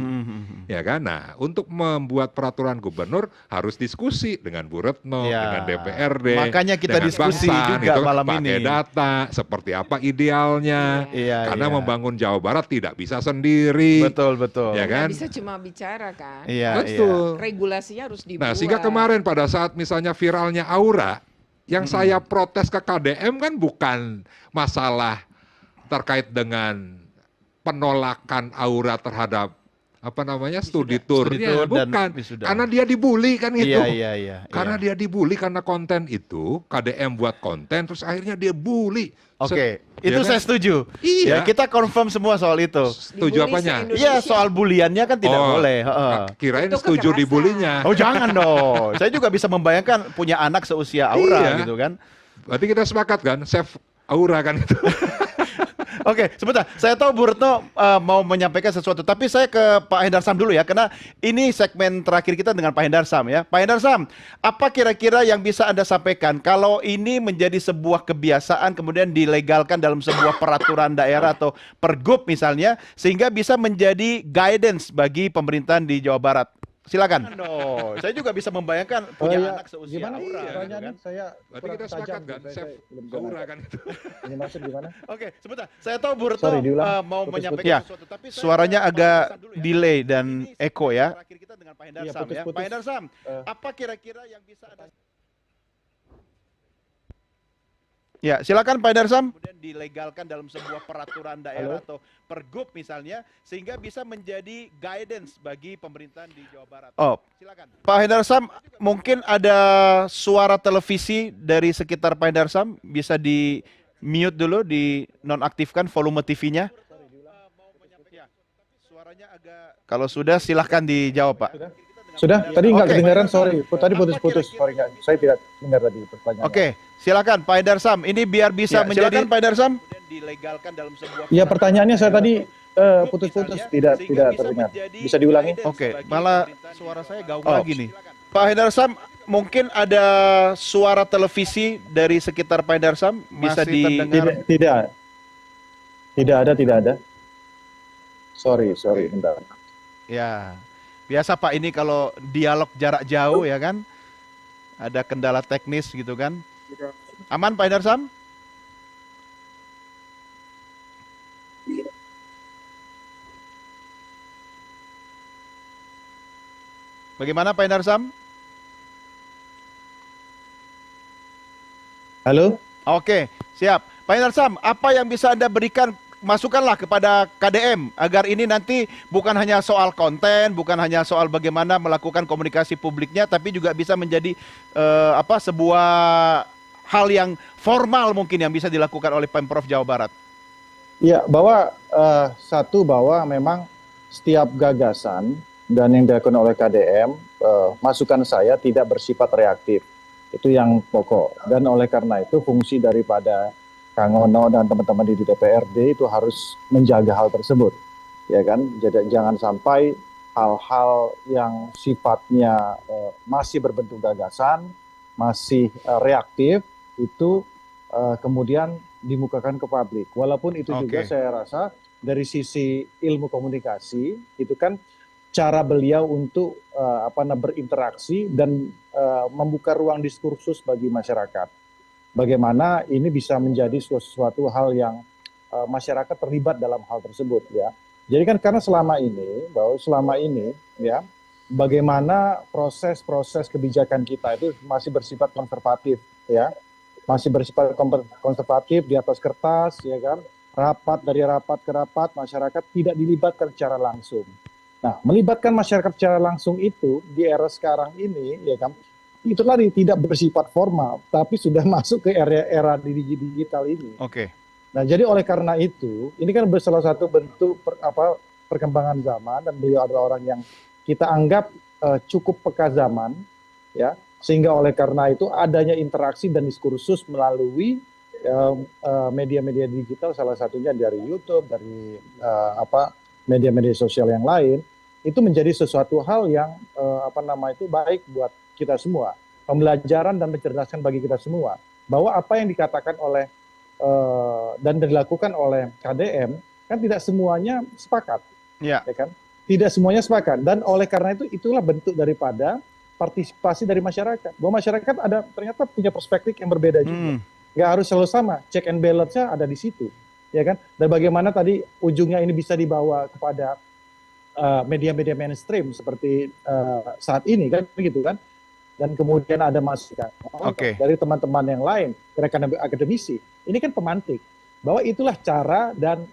Ya kan? Nah, untuk membuat peraturan gubernur harus diskusi dengan Bu Retno, Ya. dengan DPRD. Makanya kita dengan diskusi Bangsan, juga itu malam pakai ini. data, seperti apa idealnya. Iya, Karena iya. membangun Jawa Barat tidak bisa sendiri. Betul, betul. Ya kan? Nggak bisa cuma bicara kan. Iya, Betul. Regulasinya harus dibuat. Nah, sehingga kemarin pada saat misalnya viralnya Aura, yang saya protes ke KDM kan bukan masalah terkait dengan penolakan Aura terhadap apa namanya studi tour, Studi tour dan bukan, wisuda. karena dia dibully kan itu. Iya. Karena dia dibully karena konten itu, KDM buat konten, terus akhirnya dia bully. Oke, Ya itu kan? saya setuju. Iya. Ya, kita confirm semua soal itu. Setuju Dibully apanya? se-Indonesia. Iya, soal buliannya kan tidak Oh, boleh. Heeh. Kirain Itu setuju kekerasan. dibulinya. Oh, jangan dong. Saya juga bisa membayangkan punya anak seusia Aura Iya. gitu kan. Berarti kita sepakat kan, save Aura kan itu. Oke, sebentar. Saya tahu Bu Retno mau menyampaikan sesuatu, tapi saya ke Pak Hendarsam dulu ya, karena ini segmen terakhir kita dengan Pak Hendarsam ya. Pak Hendarsam, apa kira-kira yang bisa Anda sampaikan kalau ini menjadi sebuah kebiasaan kemudian dilegalkan dalam sebuah peraturan daerah atau pergub misalnya, sehingga bisa menjadi guidance bagi pemerintahan di Jawa Barat? Silakan. Saya juga bisa membayangkan punya ya, anak seusia gimana Aura. gitu pertanyaannya? kan. Saya Berarti kurang kita sepakat tajam, kan, saya save belum bisa Aura nangkap. kan itu. Ini maksud gimana? Oke, sebentar. Saya tahu Bu Retno Sorry, diulang. mau Putus-putus. menyampaikan Ya. sesuatu, tapi saya Suaranya ke Pak agak Hendarsam dulu ya. delay dan echo ya. Terakhir kita dengan Pak Hendarsam ya. putus-putus. Pak Hendarsam, apa kira-kira yang bisa Anda Ya, silakan Pak Hendarsam. Kemudian dilegalkan dalam sebuah peraturan daerah atau pergub misalnya, sehingga bisa menjadi guidance bagi pemerintahan di Jawa Barat. Oh, silakan. Pak Hendarsam, mungkin ada suara televisi dari sekitar Pak Hendarsam, bisa di mute dulu, di nonaktifkan volume TV-nya. Suaranya agak. Kalau sudah silahkan dijawab Pak. Sudah? Tadi nggak Oke. kedengaran, sorry. Tadi putus-putus, sorry nggak. Saya tidak dengar tadi pertanyaan. Oke, silakan Pak Hendarsam. Ini biar bisa Ya, menjadi silakan, Pak Hendarsam. Dilegalkan dalam sebuah Iya, pertanyaannya saya tadi putus-putus, tidak terdengar. Bisa diulangi? Oke, malah suara saya gaung lagi nih. Pak Hendarsam, mungkin ada suara televisi dari sekitar Pak Hendarsam, bisa Masih didengar. Tidak ada. Sorry, bentar. Ya, biasa Pak ini kalau dialog jarak jauh ya kan, ada kendala teknis gitu kan. Aman Pak Hendarsam? Bagaimana Pak Hendarsam? Halo? Oke, siap. Pak Hendarsam, apa yang bisa Anda berikan, masukkanlah kepada KDM agar ini nanti bukan hanya soal konten, bukan hanya soal bagaimana melakukan komunikasi publiknya, tapi juga bisa menjadi sebuah hal yang formal mungkin yang bisa dilakukan oleh Pemprov Jawa Barat. Ya, bahwa bahwa memang setiap gagasan dan yang dilakukan oleh KDM, masukan saya tidak bersifat reaktif. Itu yang pokok. Dan oleh karena itu fungsi daripada Kang Ono dan teman-teman di DPRD itu harus menjaga hal tersebut. Ya kan? Jadi jangan sampai hal-hal yang sifatnya masih berbentuk gagasan, masih reaktif itu kemudian dimukakan ke publik. Walaupun itu juga saya rasa dari sisi ilmu komunikasi itu kan cara beliau untuk berinteraksi dan membuka ruang diskursus bagi masyarakat. Bagaimana ini bisa menjadi suatu hal yang masyarakat terlibat dalam hal tersebut ya. Jadi kan karena selama ini ya bagaimana proses kebijakan kita itu masih bersifat konservatif ya. Masih bersifat konservatif di atas kertas ya kan. Dari rapat ke rapat masyarakat tidak dilibatkan secara langsung. Nah, melibatkan masyarakat secara langsung itu di era sekarang ini ya kan, itu tadi tidak bersifat formal, tapi sudah masuk ke era digital ini. Oke. Nah, jadi oleh karena itu, ini kan salah satu bentuk perkembangan zaman dan beliau adalah orang yang kita anggap cukup peka zaman, ya. Sehingga oleh karena itu adanya interaksi dan diskursus melalui media-media digital, salah satunya dari YouTube, dari media-media sosial yang lain, itu menjadi sesuatu hal yang baik buat kita semua, pembelajaran dan mencerdaskan bagi kita semua, bahwa apa yang dikatakan oleh dan dilakukan oleh KDM kan tidak semuanya sepakat, ya kan? Tidak semuanya sepakat, dan oleh karena itu itulah bentuk daripada partisipasi dari masyarakat, bahwa masyarakat ternyata punya perspektif yang berbeda juga. Nggak harus selalu sama, check and balance-nya ada di situ, ya kan? Dan bagaimana tadi ujungnya ini bisa dibawa kepada media-media mainstream seperti saat ini kan, begitu kan? Dan kemudian ada masukan dari teman-teman yang lain, rekan akademisi. Ini kan pemantik bahwa itulah cara dan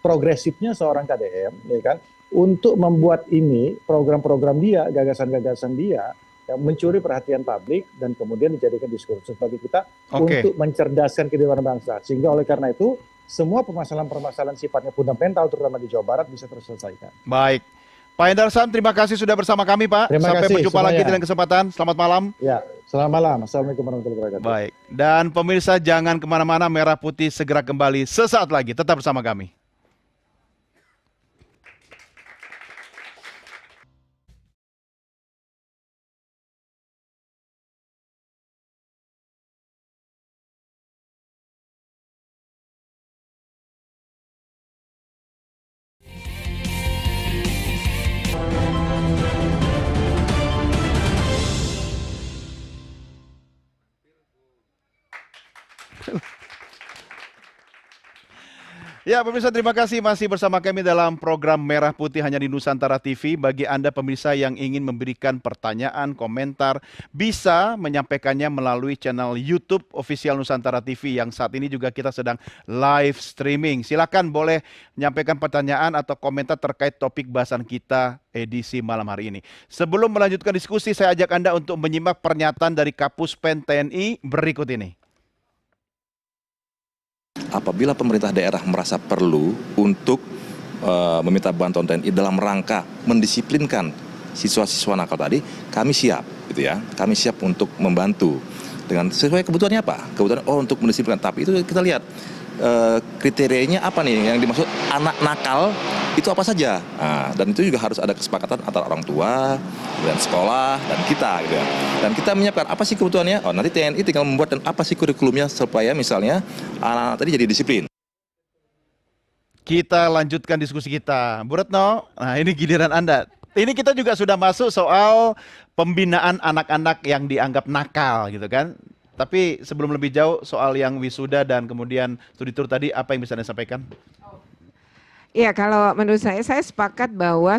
progresifnya seorang KDM, ya kan, untuk membuat ini program-program dia, gagasan-gagasan dia, yang mencuri perhatian publik dan kemudian dijadikan diskursus bagi kita untuk mencerdaskan kehidupan bangsa. Sehingga oleh karena itu semua permasalahan-permasalahan sifatnya fundamental terutama di Jawa Barat bisa terselesaikan. Baik. Pak Hendarsan, terima kasih sudah bersama kami, Pak. Sampai berjumpa lagi di lain kesempatan. Selamat malam. Ya, selamat malam. Assalamualaikum warahmatullahi wabarakatuh. Baik. Dan pemirsa jangan kemana-mana, Merah Putih segera kembali sesaat lagi. Tetap bersama kami. Ya pemirsa, terima kasih masih bersama kami dalam program Merah Putih hanya di Nusantara TV. Bagi Anda pemirsa yang ingin memberikan pertanyaan, komentar, bisa menyampaikannya melalui channel YouTube Official Nusantara TV yang saat ini juga kita sedang live streaming. Silakan boleh menyampaikan pertanyaan atau komentar terkait topik bahasan kita edisi malam hari ini. Sebelum melanjutkan diskusi, saya ajak Anda untuk menyimak pernyataan dari Kapus Pen TNI berikut ini. Apabila pemerintah daerah merasa perlu untuk meminta bantuan TNI dalam rangka mendisiplinkan siswa-siswa nakal tadi, kami siap, gitu ya. Kami siap untuk membantu dengan sesuai kebutuhannya apa? Kebutuhan untuk mendisiplinkan. Tapi itu kita lihat kriterianya apa nih yang dimaksud anak nakal itu apa saja. Nah, dan itu juga harus ada kesepakatan antara orang tua, dan sekolah, dan kita, gitu ya. Dan kita menyiapkan apa sih kebutuhannya. Oh, nanti TNI tinggal membuat dan apa sih kurikulumnya supaya misalnya anak-anak tadi jadi disiplin. Kita lanjutkan diskusi kita. Bu Retno, nah ini giliran Anda. Ini kita juga sudah masuk soal pembinaan anak-anak yang dianggap nakal gitu kan. Tapi sebelum lebih jauh soal yang wisuda dan kemudian studi tour tadi, apa yang bisa Anda sampaikan? Ya, kalau menurut saya sepakat bahwa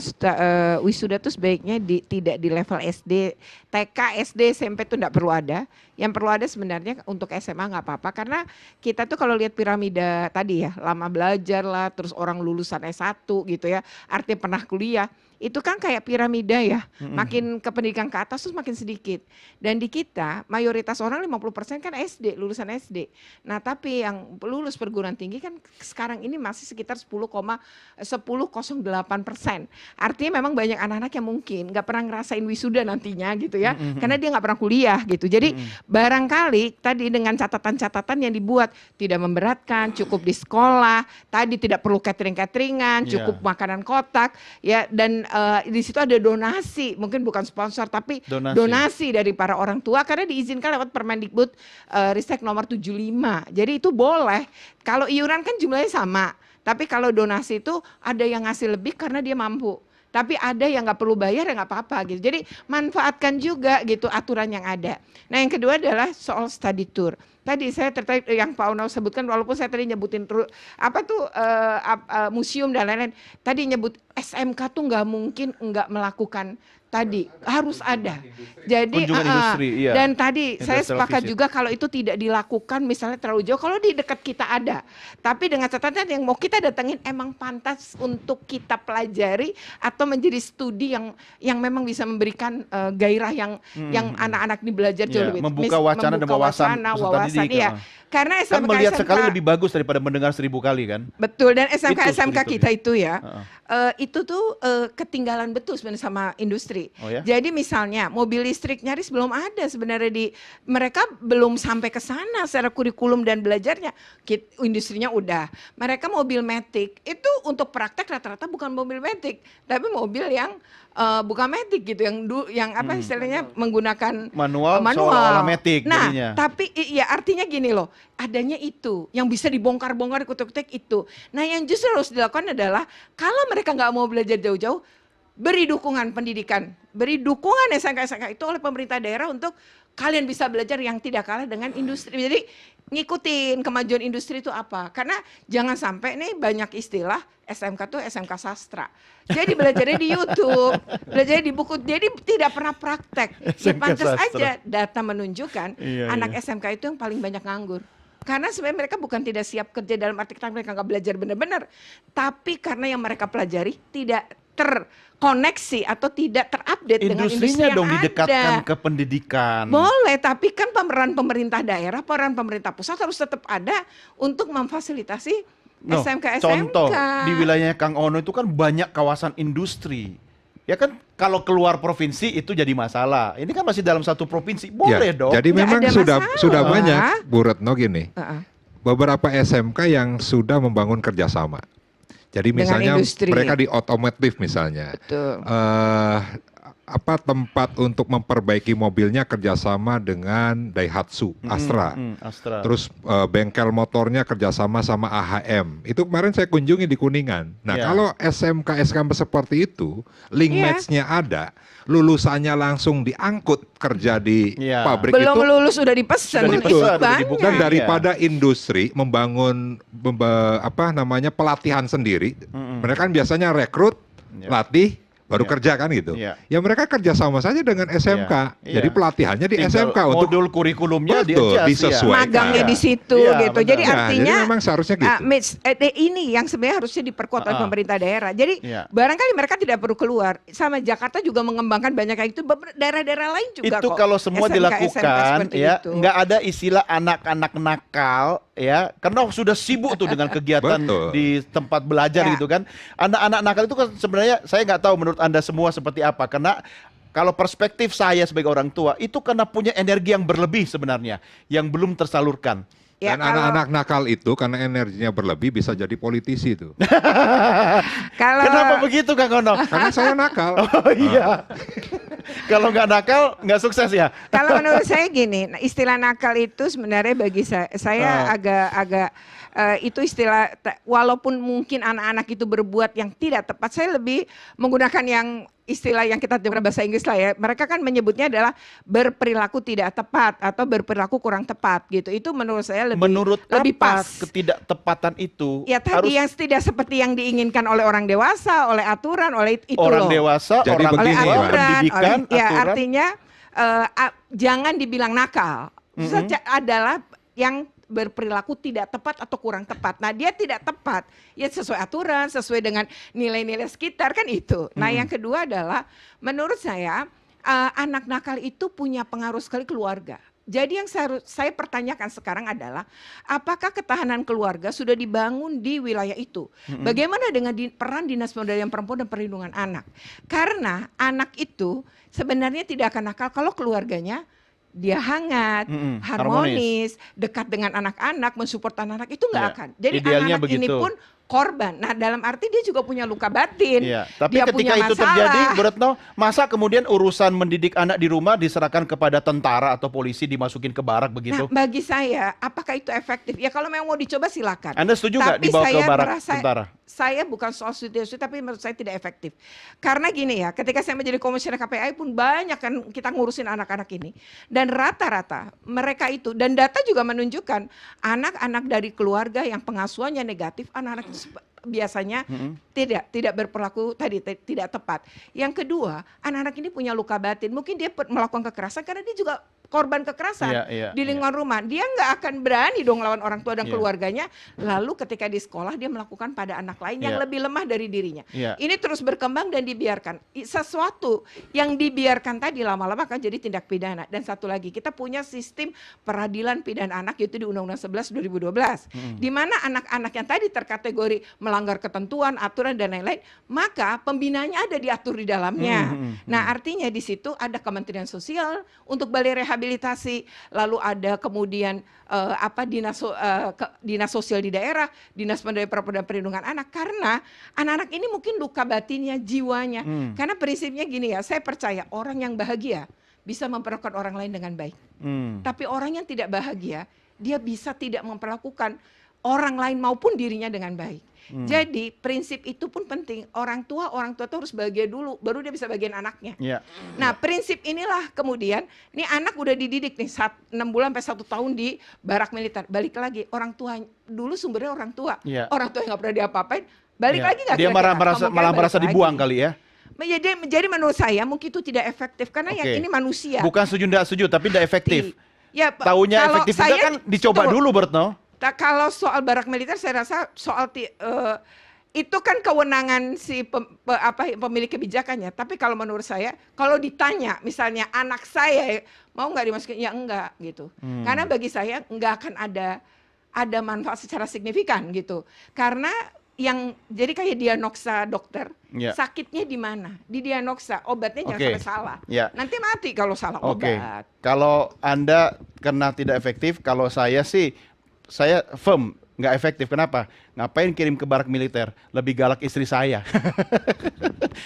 wisuda itu sebaiknya tidak di level SD, TK, SD, SMP itu tidak perlu ada. Yang perlu ada sebenarnya untuk SMA nggak apa-apa, karena kita tuh kalau lihat piramida tadi ya, lama belajar lah, terus orang lulusan S1 gitu ya, artinya pernah kuliah. Itu kan kayak piramida ya, makin ke pendidikan ke atas terus makin sedikit. Dan di kita mayoritas orang 50% kan SD, lulusan SD. Nah tapi yang lulus perguruan tinggi kan sekarang ini masih sekitar 10,08%. Artinya memang banyak anak-anak yang mungkin nggak pernah ngerasain wisuda nantinya gitu ya, karena dia nggak pernah kuliah gitu. Jadi barangkali tadi dengan catatan-catatan yang dibuat tidak memberatkan, cukup di sekolah, tadi tidak perlu catering-cateringan, cukup makanan kotak ya, dan di situ ada donasi, mungkin bukan sponsor tapi donasi dari para orang tua karena diizinkan lewat Permendikbud Ristek nomor 75. Jadi itu boleh. Kalau iuran kan jumlahnya sama, tapi kalau donasi itu ada yang ngasih lebih karena dia mampu. Tapi ada yang nggak perlu bayar ya nggak apa-apa gitu. Jadi manfaatkan juga gitu aturan yang ada. Nah yang kedua adalah soal study tour. Tadi saya tertarik yang Pak Uno sebutkan, walaupun saya tadi nyebutin museum dan lain-lain. Tadi nyebut SMK tuh nggak mungkin nggak melakukan tadi, harus ada. Jadi industri, dan tadi saya sepakat juga kalau itu tidak dilakukan misalnya terlalu jauh, kalau di dekat kita ada. Tapi dengan catatan yang mau kita datengin emang pantas untuk kita pelajari atau menjadi studi yang memang bisa memberikan gairah yang anak-anak ini belajar jauh lebih. Membuka wacana dan wawasan. Iya. Karena SMK, kan melihat sekali lebih bagus daripada mendengar 1000 kali kan. Betul, dan SMK kita itu ya, itu tuh ketinggalan betul sebenarnya sama industri. industri. Oh ya? Jadi misalnya mobil listrik nyaris belum ada sebenarnya mereka belum sampai ke sana secara kurikulum dan belajarnya. Industrinya udah. Mereka mobil matic itu untuk praktek rata-rata bukan mobil matic, tapi mobil yang bukan matic gitu, yang apa istilahnya menggunakan manual. Seolah-olah matic Nah, jadinya. tapi ya artinya gini loh, adanya itu yang bisa dibongkar-bongkar dikutuk-kutuk itu. Nah, yang justru harus dilakukan adalah kalau mereka nggak mau belajar jauh-jauh, beri dukungan pendidikan, beri dukungan SMK-SMK itu oleh pemerintah daerah untuk kalian bisa belajar yang tidak kalah dengan industri. Jadi ngikutin kemajuan industri itu apa? Karena jangan sampai nih banyak istilah SMK tuh SMK sastra. Jadi belajarnya di YouTube, belajarnya di buku. Jadi tidak pernah praktek. Ya pantas aja data menunjukkan anak SMK itu yang paling banyak nganggur. Karena sebenarnya mereka bukan tidak siap kerja dalam arti kata mereka nggak belajar benar-benar, tapi karena yang mereka pelajari tidak terkoneksi atau tidak terupdate dengan industri Industrinya yang dong didekatkan ada. ke pendidikan. Boleh, tapi kan peran pemerintah daerah, peran pemerintah pusat harus tetap ada untuk memfasilitasi SMK-SMK. Contoh di wilayahnya Kang Ono itu kan banyak kawasan industri. Ya kan kalau keluar provinsi itu jadi masalah. Ini kan masih dalam satu provinsi, boleh dong. Jadi Nggak memang ada sudah masalah. banyak Bu Retno gini. Uh-uh. Beberapa SMK yang sudah membangun kerjasama. Jadi Dengan misalnya industri. mereka di otomotif misalnya. Betul. Tempat untuk memperbaiki mobilnya kerjasama dengan Daihatsu, Astra. Astra. Terus bengkel motornya kerjasama sama AHM. Itu kemarin saya kunjungi di Kuningan. Nah Ya. kalau SMK seperti itu, link match-nya ada, lulusannya langsung diangkut kerja di Ya. pabrik Belum itu. lulus udah dipesan. Sudah Itu dipesan, udah banyak. dibuka. Dan Iya. daripada industri membangun pelatihan sendiri, mereka kan biasanya rekrut, Ya. latih, baru Ya. kerja kan gitu. Ya. Ya mereka kerja sama saja dengan SMK. Ya. Jadi pelatihannya di Tinggal SMK untuk modul kurikulumnya Betul, diadjust, disesuaikan. magangnya di situ Iya, gitu. benar. Jadi Ya, artinya jadi memang seharusnya gitu. Mitch, ini yang sebenarnya harusnya diperkuat oleh pemerintah daerah. Jadi Iya. barangkali mereka tidak perlu keluar. Sama Jakarta juga mengembangkan banyak kayak itu. Daerah-daerah lain juga itu kok. kalau semua SMK dilakukan seperti ya itu. nggak ada istilah anak-anak nakal ya karena sudah sibuk tuh dengan kegiatan Betul. di tempat belajar Ya. gitu kan. Anak-anak nakal itu kan sebenarnya saya nggak tahu menurut Anda semua seperti apa, karena kalau perspektif saya sebagai orang tua itu karena punya energi yang berlebih sebenarnya yang belum tersalurkan. Ya, Dan kalau- anak-anak nakal itu karena energinya berlebih bisa jadi politisi itu. Kalau Kenapa begitu Kang Ono? Karena saya nakal. Oh iya. Kalau nggak nakal nggak sukses ya. Kalau menurut saya gini, nah, istilah nakal itu sebenarnya bagi saya agak itu istilah walaupun mungkin anak-anak itu berbuat yang tidak tepat, saya lebih menggunakan yang istilah yang kita dengar bahasa Inggris lah ya. Mereka kan menyebutnya adalah berperilaku tidak tepat atau berperilaku kurang tepat gitu. Itu menurut saya lebih apa pas. ketidaktepatan itu? Ya tadi yang tidak seperti yang diinginkan oleh orang dewasa, oleh aturan, oleh itu orang loh. dewasa, Jadi orang begini, tua, Pak. pendidikan, ya aturan. artinya jangan dibilang nakal. Adalah yang berperilaku tidak tepat atau kurang tepat. Nah, dia tidak tepat ya sesuai aturan, sesuai dengan nilai-nilai sekitar kan itu. Nah, yang kedua adalah menurut saya anak nakal itu punya pengaruh sekali keluarga. Jadi yang saya pertanyakan sekarang adalah apakah ketahanan keluarga sudah dibangun di wilayah itu? Bagaimana dengan peran Dinas Pemberdayaan Perempuan dan Perlindungan Anak? Karena anak itu sebenarnya tidak akan nakal kalau keluarganya dia hangat, harmonis, dekat dengan anak-anak, mensupport anak-anak itu nggak Ya, akan. Jadi idealnya anak-anak ini begitu. pun korban. Nah, dalam arti dia juga punya luka batin. Iya, tapi dia ketika punya itu masalah. terjadi, Bu Retno, masa kemudian urusan mendidik anak di rumah diserahkan kepada tentara atau polisi dimasukin ke barak begitu? Nah, bagi saya, apakah itu efektif? Ya kalau memang mau dicoba silakan. Anda setuju nggak Tapi dibawa ke saya barak merasa tentara? Saya bukan soal setuju, tapi menurut saya tidak efektif. Karena gini ya, ketika saya menjadi komisioner KPAI pun banyak kan kita ngurusin anak-anak ini. Dan rata-rata mereka itu, dan data juga menunjukkan anak-anak dari keluarga yang pengasuhannya negatif, anak-anak biasanya tidak berperilaku tadi tidak tepat. Yang kedua, anak-anak ini punya luka batin. Mungkin dia melakukan kekerasan karena dia juga korban kekerasan di lingkungan rumah, dia nggak akan berani dong lawan orang tua dan keluarganya. Lalu ketika di sekolah dia melakukan pada anak lain yang lebih lemah dari dirinya. Ini terus berkembang dan dibiarkan. Sesuatu yang dibiarkan tadi lama-lama akan jadi tindak pidana. Dan satu lagi, kita punya sistem peradilan pidana anak yaitu di Undang-Undang 11 2012, di mana anak-anak yang tadi terkategori melanggar ketentuan, aturan dan lain-lain, maka pembinaannya ada diatur di dalamnya. Nah, artinya di situ ada Kementerian Sosial untuk balai rehabilitasi, lalu ada kemudian dinas sosial di daerah, dinas pemberdayaan perlindungan anak, karena anak-anak ini mungkin luka batinnya, jiwanya. Karena prinsipnya gini ya, saya percaya orang yang bahagia bisa memperlakukan orang lain dengan baik. Tapi orang yang tidak bahagia, dia bisa tidak memperlakukan orang lain maupun dirinya dengan baik. Jadi prinsip itu pun penting. Orang tua itu harus bahagia dulu, baru dia bisa bagian anaknya. Nah, prinsip inilah kemudian, nih anak udah dididik nih 6 bulan sampai 1 tahun di barak militer. Balik lagi, orang tua dulu sumbernya orang tua. Orang tua yang nggak pernah diapa-apain, balik lagi nggak? Dia malah merasa dibuang kali ya. Jadi menurut saya mungkin itu tidak efektif karena yang ini manusia. Bukan setuju tapi tidak efektif. Taunya efektif juga kan dicoba dulu, Bertno. Kalau soal barak militer saya rasa soal itu kan kewenangan si pemilik kebijakannya. Tapi kalau menurut saya, kalau ditanya misalnya anak saya mau nggak dimasukin, ya enggak gitu. Karena bagi saya nggak akan ada manfaat secara signifikan gitu. Karena jadi kayak diagnosa dokter, sakitnya di mana? Di diagnosa, obatnya jangan sampai salah. Nanti mati kalau salah obat. Kalau Anda kena tidak efektif, kalau saya sih saya firm nggak efektif. Kenapa? Ngapain kirim ke barak militer? Lebih galak istri saya.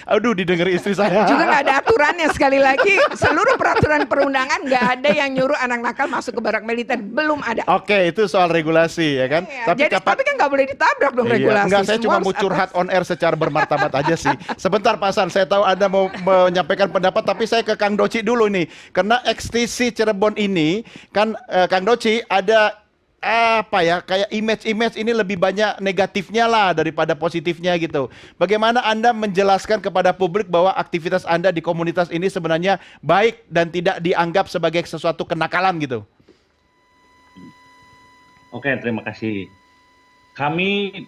Aduh, didengar istri saya. Juga nggak ada aturannya, sekali lagi seluruh peraturan perundangan nggak ada yang nyuruh anak nakal masuk ke barak militer, belum ada. Oke, itu soal regulasi ya kan. Tapi kan nggak boleh ditabrak dong regulasi. Enggak, saya cuma mau curhat on air secara bermartabat aja sih. Sebentar Pak Hasan, saya tahu Anda mau menyampaikan pendapat, tapi saya ke Kang Doci dulu nih. Karena XTC Cirebon ini kan Kang Doci ada kayak image ini lebih banyak negatifnya lah daripada positifnya gitu. Bagaimana Anda menjelaskan kepada publik bahwa aktivitas Anda di komunitas ini sebenarnya baik dan tidak dianggap sebagai sesuatu kenakalan gitu? Oke, terima kasih. Kami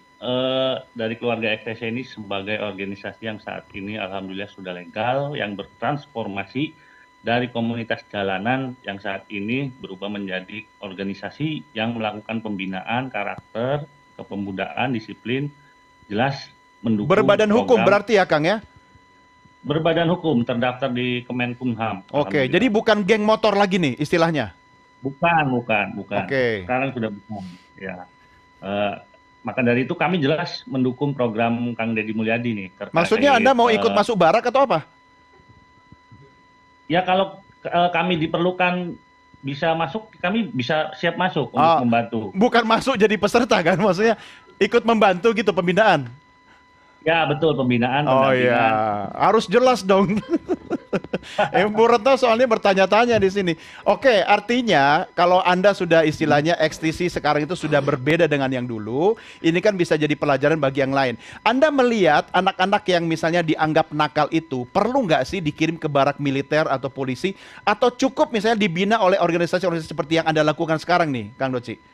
dari keluarga XTC ini sebagai organisasi yang saat ini alhamdulillah sudah legal, yang bertransformasi dari komunitas jalanan yang saat ini berubah menjadi organisasi yang melakukan pembinaan karakter, kepemudaan, disiplin, jelas mendukung berbadan hukum berarti ya Kang ya? Berbadan hukum, terdaftar di Kemenkumham. Oke, jadi bukan geng motor lagi nih istilahnya? Bukan. Oke. Sekarang sudah bukan. Ya. Maka dari itu kami jelas mendukung program Kang Deddy Mulyadi nih. Maksudnya Anda mau ikut masuk barak atau apa? Ya kalau kami diperlukan bisa masuk, kami bisa siap masuk untuk membantu. Bukan masuk jadi peserta kan, maksudnya ikut membantu gitu pembinaan. Ya betul, pembinaan. Oh iya, harus jelas dong. Bu Retno soalnya bertanya-tanya di sini. Oke, artinya kalau Anda sudah istilahnya XTC sekarang itu sudah berbeda dengan yang dulu, ini kan bisa jadi pelajaran bagi yang lain. Anda melihat anak-anak yang misalnya dianggap nakal itu, perlu nggak sih dikirim ke barak militer atau polisi? Atau cukup misalnya dibina oleh organisasi-organisasi seperti yang Anda lakukan sekarang nih, Kang Doci?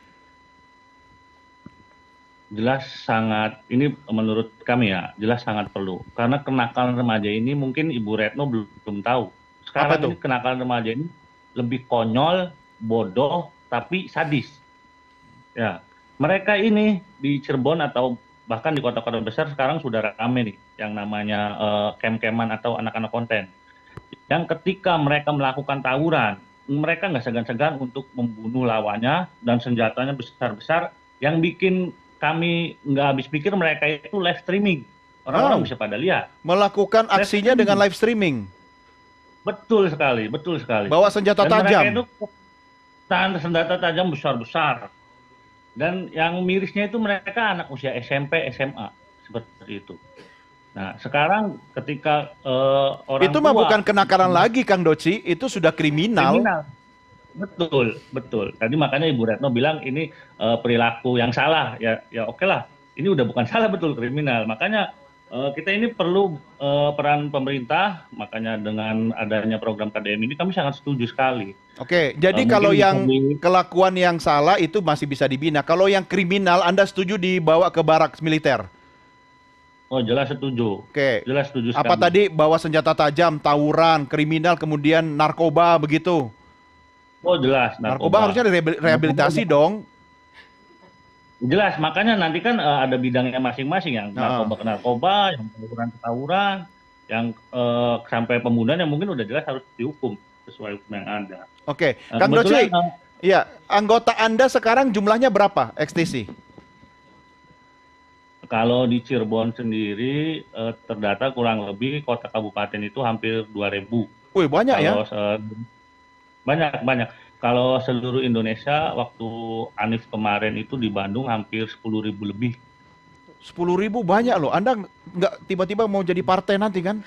Jelas sangat, ini menurut kami ya, jelas sangat perlu. Karena kenakalan remaja ini mungkin Ibu Retno belum tahu. Sekarang ini kenakalan remaja ini lebih konyol, bodoh, tapi sadis. Ya, mereka ini di Cirebon atau bahkan di kota-kota besar sekarang sudah rame nih, yang namanya kem-keman atau anak-anak konten. Yang ketika mereka melakukan tawuran, mereka nggak segan-segan untuk membunuh lawannya dan senjatanya besar-besar, yang bikin kami nggak habis pikir mereka itu live streaming. Orang-orang bisa pada lihat. Melakukan aksinya dengan live streaming. Betul sekali. Bawa senjata tajam. Mereka itu senjata tajam besar-besar. Dan yang mirisnya itu mereka anak usia SMP, SMA. Seperti itu. Nah, sekarang ketika orang itu mah bukan kenakalan lagi, Kang Doci. Itu sudah kriminal. Betul. Tadi makanya Ibu Retno bilang ini perilaku yang salah. Ya oke lah. Ini udah bukan salah, betul kriminal. Makanya Kita ini perlu peran pemerintah, makanya dengan adanya program KDM ini kami sangat setuju sekali. Oke, jadi Mungkin kalau bisa yang kelakuan yang salah itu masih bisa dibina. Kalau yang kriminal Anda setuju dibawa ke barak militer? Oh, jelas setuju. Oke. Jelas setuju Apa sekali. tadi bawa senjata tajam, tawuran, kriminal, kemudian narkoba begitu? Oh, jelas. Narkoba harusnya rehabilitasi dong. Jelas, makanya nanti kan ada bidangnya masing-masing, yang narkoba ke narkoba, yang tawuran ke tawuran, yang sampai pembunuhan yang mungkin udah jelas harus dihukum sesuai hukum yang ada. Oke, Kang Doci, kebetulan, ya, anggota Anda sekarang jumlahnya berapa, XTC? kalau di Cirebon sendiri terdata kurang lebih kota kabupaten itu hampir 2.000. Wih, banyak ya? Banyak. Kalau seluruh Indonesia waktu Anif kemarin itu di Bandung hampir 10.000 lebih. 10.000 banyak loh. Anda nggak tiba-tiba mau jadi partai nanti kan?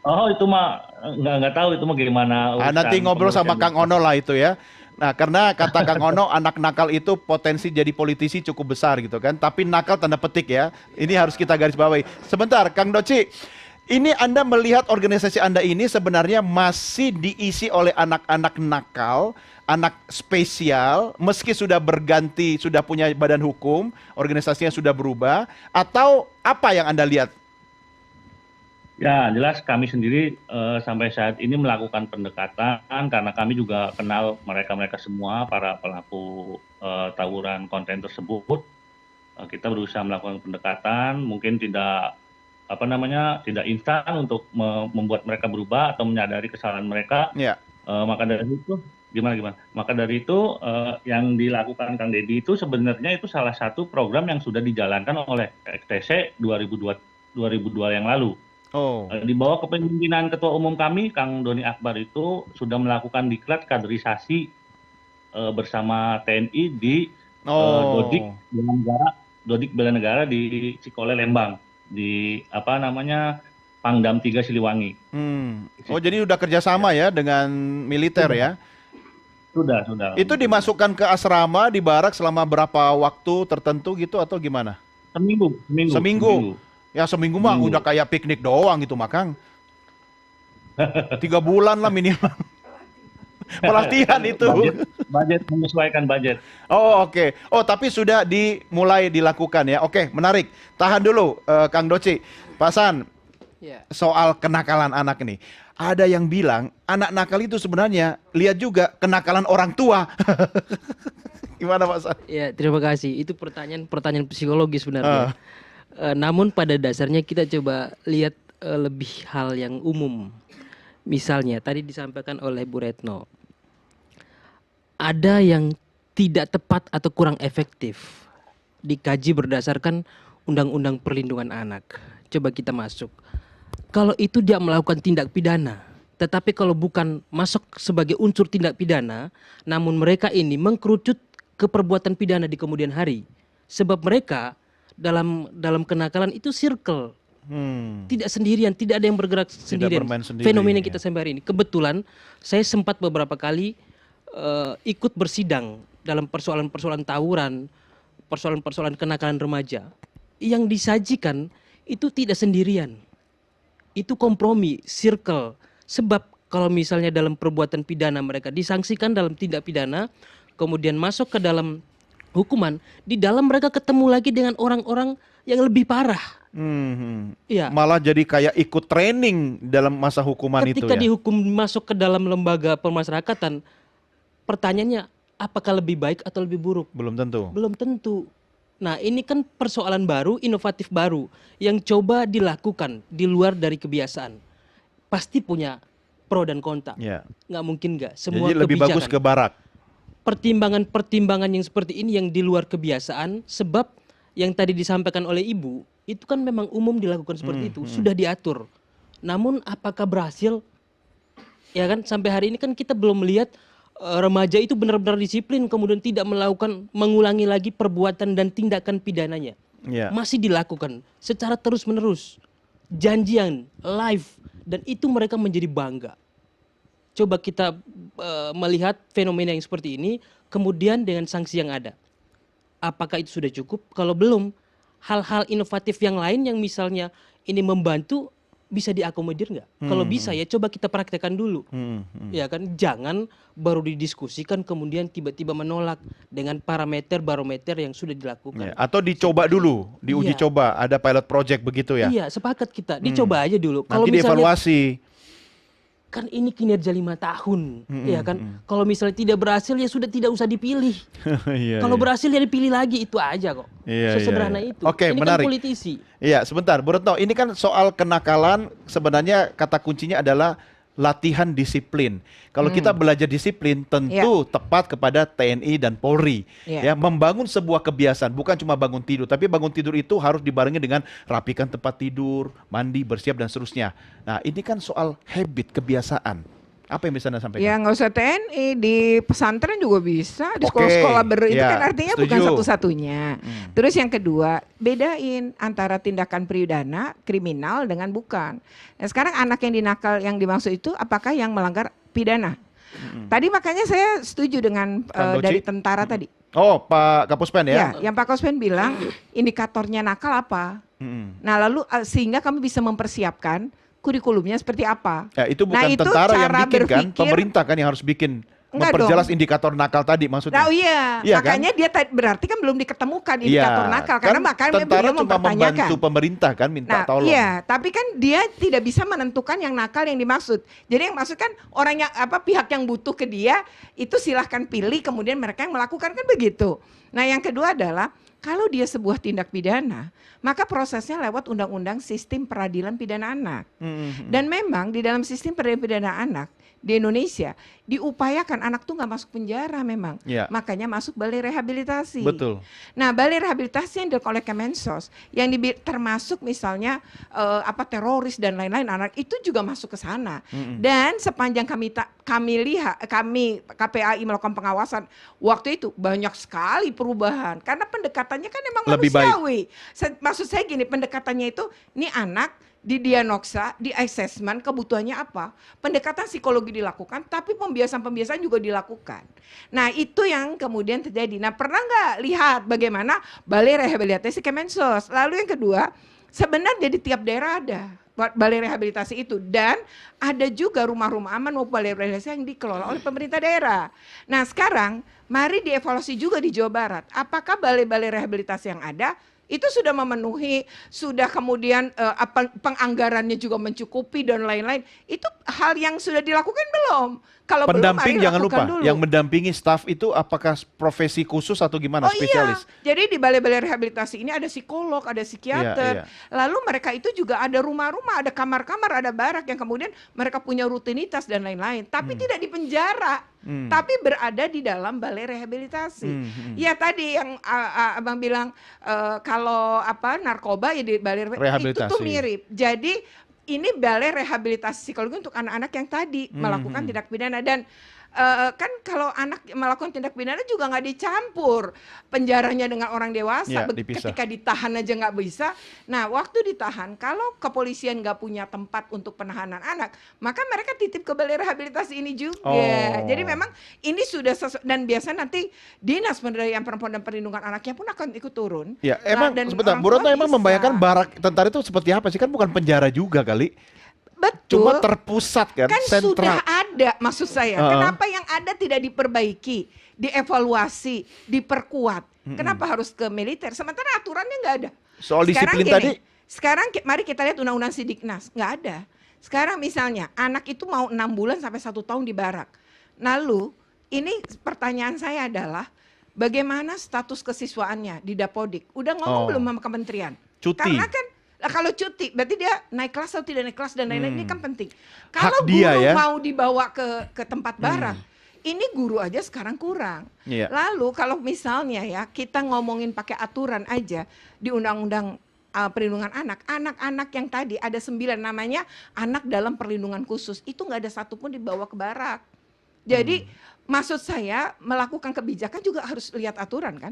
Oh, itu mah nggak tahu itu mah gimana. Nanti ngobrol sama Kang Ono lah itu ya. Nah, karena kata Kang Ono, anak nakal itu potensi jadi politisi cukup besar gitu kan. Tapi nakal tanda petik ya. Ini harus kita garis bawahi. Sebentar, Kang Doci. Ini Anda melihat organisasi Anda ini sebenarnya masih diisi oleh anak-anak nakal, anak spesial, meski sudah berganti, sudah punya badan hukum, organisasinya sudah berubah, atau apa yang Anda lihat? Ya, jelas kami sendiri sampai saat ini melakukan pendekatan karena kami juga kenal mereka-mereka semua, para pelaku tawuran konten tersebut. Kita berusaha melakukan pendekatan, mungkin tidak tidak instan untuk membuat mereka berubah atau menyadari kesalahan mereka. Ya. Maka dari itu gimana? Maka dari itu yang dilakukan Kang Deddy itu sebenarnya itu salah satu program yang sudah dijalankan oleh XTC 2002 yang lalu. Oh. Di bawah kepemimpinan Ketua Umum kami, Kang Doni Akbar itu sudah melakukan diklat kaderisasi bersama TNI di Dodik Bela Negara di Cikole Lembang, di Pangdam 3 Siliwangi. Oh, jadi udah kerjasama ya dengan militer ya? Sudah. Itu dimasukkan ke asrama di barak selama berapa waktu tertentu gitu atau gimana? Seminggu. Ya seminggu mah udah kayak piknik doang gitu Kang. 3 bulan lah minimal. Pelatihan itu. Budget menyesuaikan budget. Oh, oke. Oh, tapi sudah dimulai dilakukan ya. Oke, menarik. Tahan dulu Kang Doci. Pak San, soal kenakalan anak nih. Ada yang bilang anak nakal itu sebenarnya lihat juga kenakalan orang tua. Gimana Pak San? Ya, terima kasih. Itu pertanyaan psikologis sebenarnya. Namun pada dasarnya kita coba lihat lebih hal yang umum. Misalnya tadi disampaikan oleh Bu Retno, ada yang tidak tepat atau kurang efektif dikaji berdasarkan Undang-Undang Perlindungan Anak. Coba kita masuk. Kalau itu dia melakukan tindak pidana, tetapi kalau bukan masuk sebagai unsur tindak pidana, namun mereka ini mengkerucut ke perbuatan pidana di kemudian hari. Sebab mereka dalam kenakalan itu circle. Tidak sendirian, tidak ada yang bergerak sendirian. Fenomena yang kita sampai hari ini. Kebetulan saya sempat beberapa kali ikut bersidang dalam persoalan-persoalan tawuran, persoalan-persoalan kenakalan remaja. Yang disajikan itu tidak sendirian. Itu kompromi, circle. Sebab kalau misalnya dalam perbuatan pidana mereka disangsikan dalam tindak pidana, kemudian masuk ke dalam hukuman, di dalam mereka ketemu lagi dengan orang-orang yang lebih parah. Ya. Malah jadi kayak ikut training dalam masa hukuman itu ya. Ketika dihukum masuk ke dalam lembaga pemasyarakatan, pertanyaannya apakah lebih baik atau lebih buruk? Belum tentu. Belum tentu. Nah, ini kan persoalan baru, inovatif baru yang coba dilakukan di luar dari kebiasaan. Pasti punya pro dan kontra. Ya. Nggak mungkin nggak. Semua jadi lebih bagus ke barak. Pertimbangan-pertimbangan yang seperti ini yang di luar kebiasaan, sebab yang tadi disampaikan oleh Ibu itu kan memang umum dilakukan seperti itu, sudah diatur. Namun apakah berhasil? Ya kan, sampai hari ini kan kita belum melihat remaja itu benar-benar disiplin, kemudian tidak mengulangi lagi perbuatan dan tindakan pidananya. Masih dilakukan secara terus-menerus, janjian, live, dan itu mereka menjadi bangga. Coba kita melihat fenomena yang seperti ini, kemudian dengan sanksi yang ada. Apakah itu sudah cukup? Kalau belum, hal-hal inovatif yang lain yang misalnya ini membantu bisa diakomodir nggak? Kalau bisa ya coba kita praktekkan dulu, ya kan? Jangan baru didiskusikan kemudian tiba-tiba menolak dengan parameter barometer yang sudah dilakukan. Ya, atau dicoba dulu, diuji Iya. coba, ada pilot project begitu ya? Iya, sepakat kita. Dicoba aja dulu. Nanti dievaluasi. Kan ini kinerja 5 tahun, ya kan? Kalau misalnya tidak berhasil ya sudah tidak usah dipilih. Iya, Kalau iya. berhasil ya dipilih lagi, itu aja kok. Iya, Sesederhana iya. itu. Oke, ini menarik. kan politisi. Iya, sebentar, Bu Retno. Ini kan soal kenakalan, sebenarnya kata kuncinya adalah latihan disiplin. Kalau kita belajar disiplin, tentu tepat kepada TNI dan Polri. Ya, membangun sebuah kebiasaan, bukan cuma bangun tidur, tapi bangun tidur itu harus dibarengi dengan rapikan tempat tidur, mandi, bersiap dan seterusnya. Nah, ini kan soal habit, kebiasaan. Apa yang bisa Anda sampaikan? Ya nggak usah TNI, di pesantren juga bisa, di Oke, sekolah-sekolah itu ya, kan artinya bukan setuju. satu-satunya. Terus yang kedua, bedain antara tindakan pidana, kriminal dengan bukan. Nah sekarang anak yang dinakal yang dimaksud itu apakah yang melanggar pidana? Tadi makanya saya setuju dengan Kang Doci? dari tentara tadi. Oh, Pak Kapuspen ya? Ya, yang Pak Kospen bilang indikatornya nakal apa? Nah lalu sehingga kami bisa mempersiapkan kurikulumnya seperti apa. Ya, itu bukan Nah, itu tentara yang cara bikin kan, berpikir- pemerintah kan yang harus bikin. Enggak Memperjelas dong. indikator nakal tadi maksudnya. Nah, iya, Iya kan? makanya dia berarti kan belum diketemukan indikator nakal karena makanya tentara beliau cuma mempertanyakan. membantu pemerintah kan minta Nah, tolong. iya, tapi kan dia tidak bisa menentukan yang nakal yang dimaksud. Jadi yang maksud kan orang yang pihak yang butuh ke dia itu silahkan pilih, kemudian mereka yang melakukan kan begitu. Nah, yang kedua adalah kalau dia sebuah tindak pidana, maka prosesnya lewat undang-undang sistem peradilan pidana anak. Dan memang di dalam sistem peradilan pidana anak di Indonesia diupayakan anak tuh nggak masuk penjara memang. Ya. Makanya masuk balai rehabilitasi. Betul. Nah, balai rehabilitasi yang dilakukan oleh Kemensos yang termasuk misalnya teroris dan lain-lain anak itu juga masuk ke sana. Dan sepanjang kami lihat kami KPAI melakukan pengawasan waktu itu banyak sekali perubahan karena pendekatannya kan emang Lebih baik. manusiawi. Maksud saya gini, pendekatannya itu ini anak didiagnosa, di assessment kebutuhannya apa, pendekatan psikologi dilakukan, tapi pembiasaan-pembiasaan juga dilakukan. Nah itu yang kemudian terjadi. Nah pernah nggak lihat bagaimana balai rehabilitasi Kemensos? Lalu yang kedua, sebenarnya di tiap daerah ada balai rehabilitasi itu dan ada juga rumah-rumah aman maupun balai rehabilitasi yang dikelola oleh pemerintah daerah. Nah sekarang mari dievaluasi juga di Jawa Barat. Apakah balai-balai rehabilitasi yang ada itu sudah memenuhi, sudah kemudian penganggarannya juga mencukupi dan lain-lain. Itu hal yang sudah dilakukan belum? Kalau Pendamping belum, mari jangan lupa, lakukan dulu. yang mendampingi staf itu apakah profesi khusus atau gimana, spesialis? Iya, jadi di balai-balai rehabilitasi ini ada psikolog, ada psikiater. Iya. Lalu mereka itu juga ada rumah-rumah, ada kamar-kamar, ada barak yang kemudian mereka punya rutinitas dan lain-lain. Tapi tidak di penjara, tapi berada di dalam balai rehabilitasi. Ya tadi yang Abang bilang kalau narkoba ya di balai itu tuh Rehabilitasi. mirip. Jadi ini balai rehabilitasi psikologi untuk anak-anak yang tadi melakukan tindak pidana dan kan kalau anak melakukan tindak pidana juga nggak dicampur penjaranya dengan orang dewasa. Ya, dipisah. Ketika ditahan aja nggak bisa. Nah waktu ditahan kalau kepolisian nggak punya tempat untuk penahanan anak, maka mereka titip ke balai rehabilitasi ini juga. Oh. Jadi memang ini sudah dan biasanya nanti Dinas Pemberdayaan Perempuan dan Perlindungan Anaknya pun akan ikut turun. Ya, Nah, emang dan sebentar, orang Bu Retno tua emang bisa. membayangkan barak tentara itu seperti apa sih? Kan bukan penjara juga kali. Betul. Cuma terpusat kan, Kan sentral. sudah ada maksud saya. Kenapa yang ada tidak diperbaiki, dievaluasi, diperkuat? Kenapa harus ke militer? Sementara aturannya nggak ada. Soal disiplin tadi. Sekarang mari kita lihat undang-undang Sidiknas, nggak ada. Sekarang misalnya anak itu mau 6 bulan sampai 1 tahun di barak. Lalu ini pertanyaan saya adalah bagaimana status kesiswaannya di Dapodik? Udah ngomong belum sama kementerian? Cuti. Karena kan kalau cuti berarti dia naik kelas atau tidak naik kelas dan lain-lain ini kan penting. Kalau dia guru ya. mau dibawa ke tempat barak, ini guru aja sekarang kurang. Iya. Lalu kalau misalnya ya kita ngomongin pakai aturan aja di undang-undang perlindungan anak, anak-anak yang tadi ada 9 namanya anak dalam perlindungan khusus itu nggak ada satupun dibawa ke barak. Jadi maksud saya melakukan kebijakan juga harus lihat aturan kan.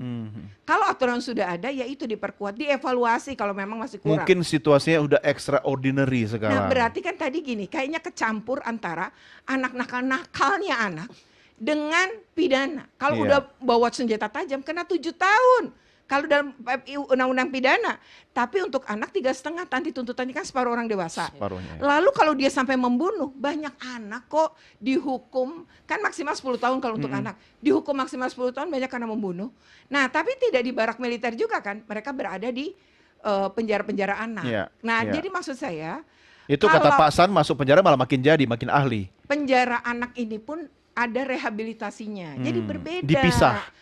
Kalau aturan sudah ada ya itu diperkuat, dievaluasi kalau memang masih kurang. Mungkin situasinya udah extraordinary sekarang. Nah berarti kan tadi gini, kayaknya kecampur antara anak nakal-nakalnya anak dengan pidana. Kalau Iya. udah bawa senjata tajam kena 7 tahun. Kalau dalam undang-undang pidana, tapi untuk anak 3,5 nanti tuntutannya kan separuh orang dewasa. Separuhnya. Lalu kalau dia sampai membunuh, banyak anak kok dihukum, kan maksimal 10 tahun kalau untuk anak. Dihukum maksimal 10 tahun banyak karena membunuh. Nah, tapi tidak di barak militer juga kan, mereka berada di penjara-penjara anak. Iya, Nah, iya. jadi maksud saya, Itu kata kalau Pak San masuk penjara malah makin jadi, makin ahli. penjara anak ini pun ada rehabilitasinya. Jadi berbeda. Dipisah.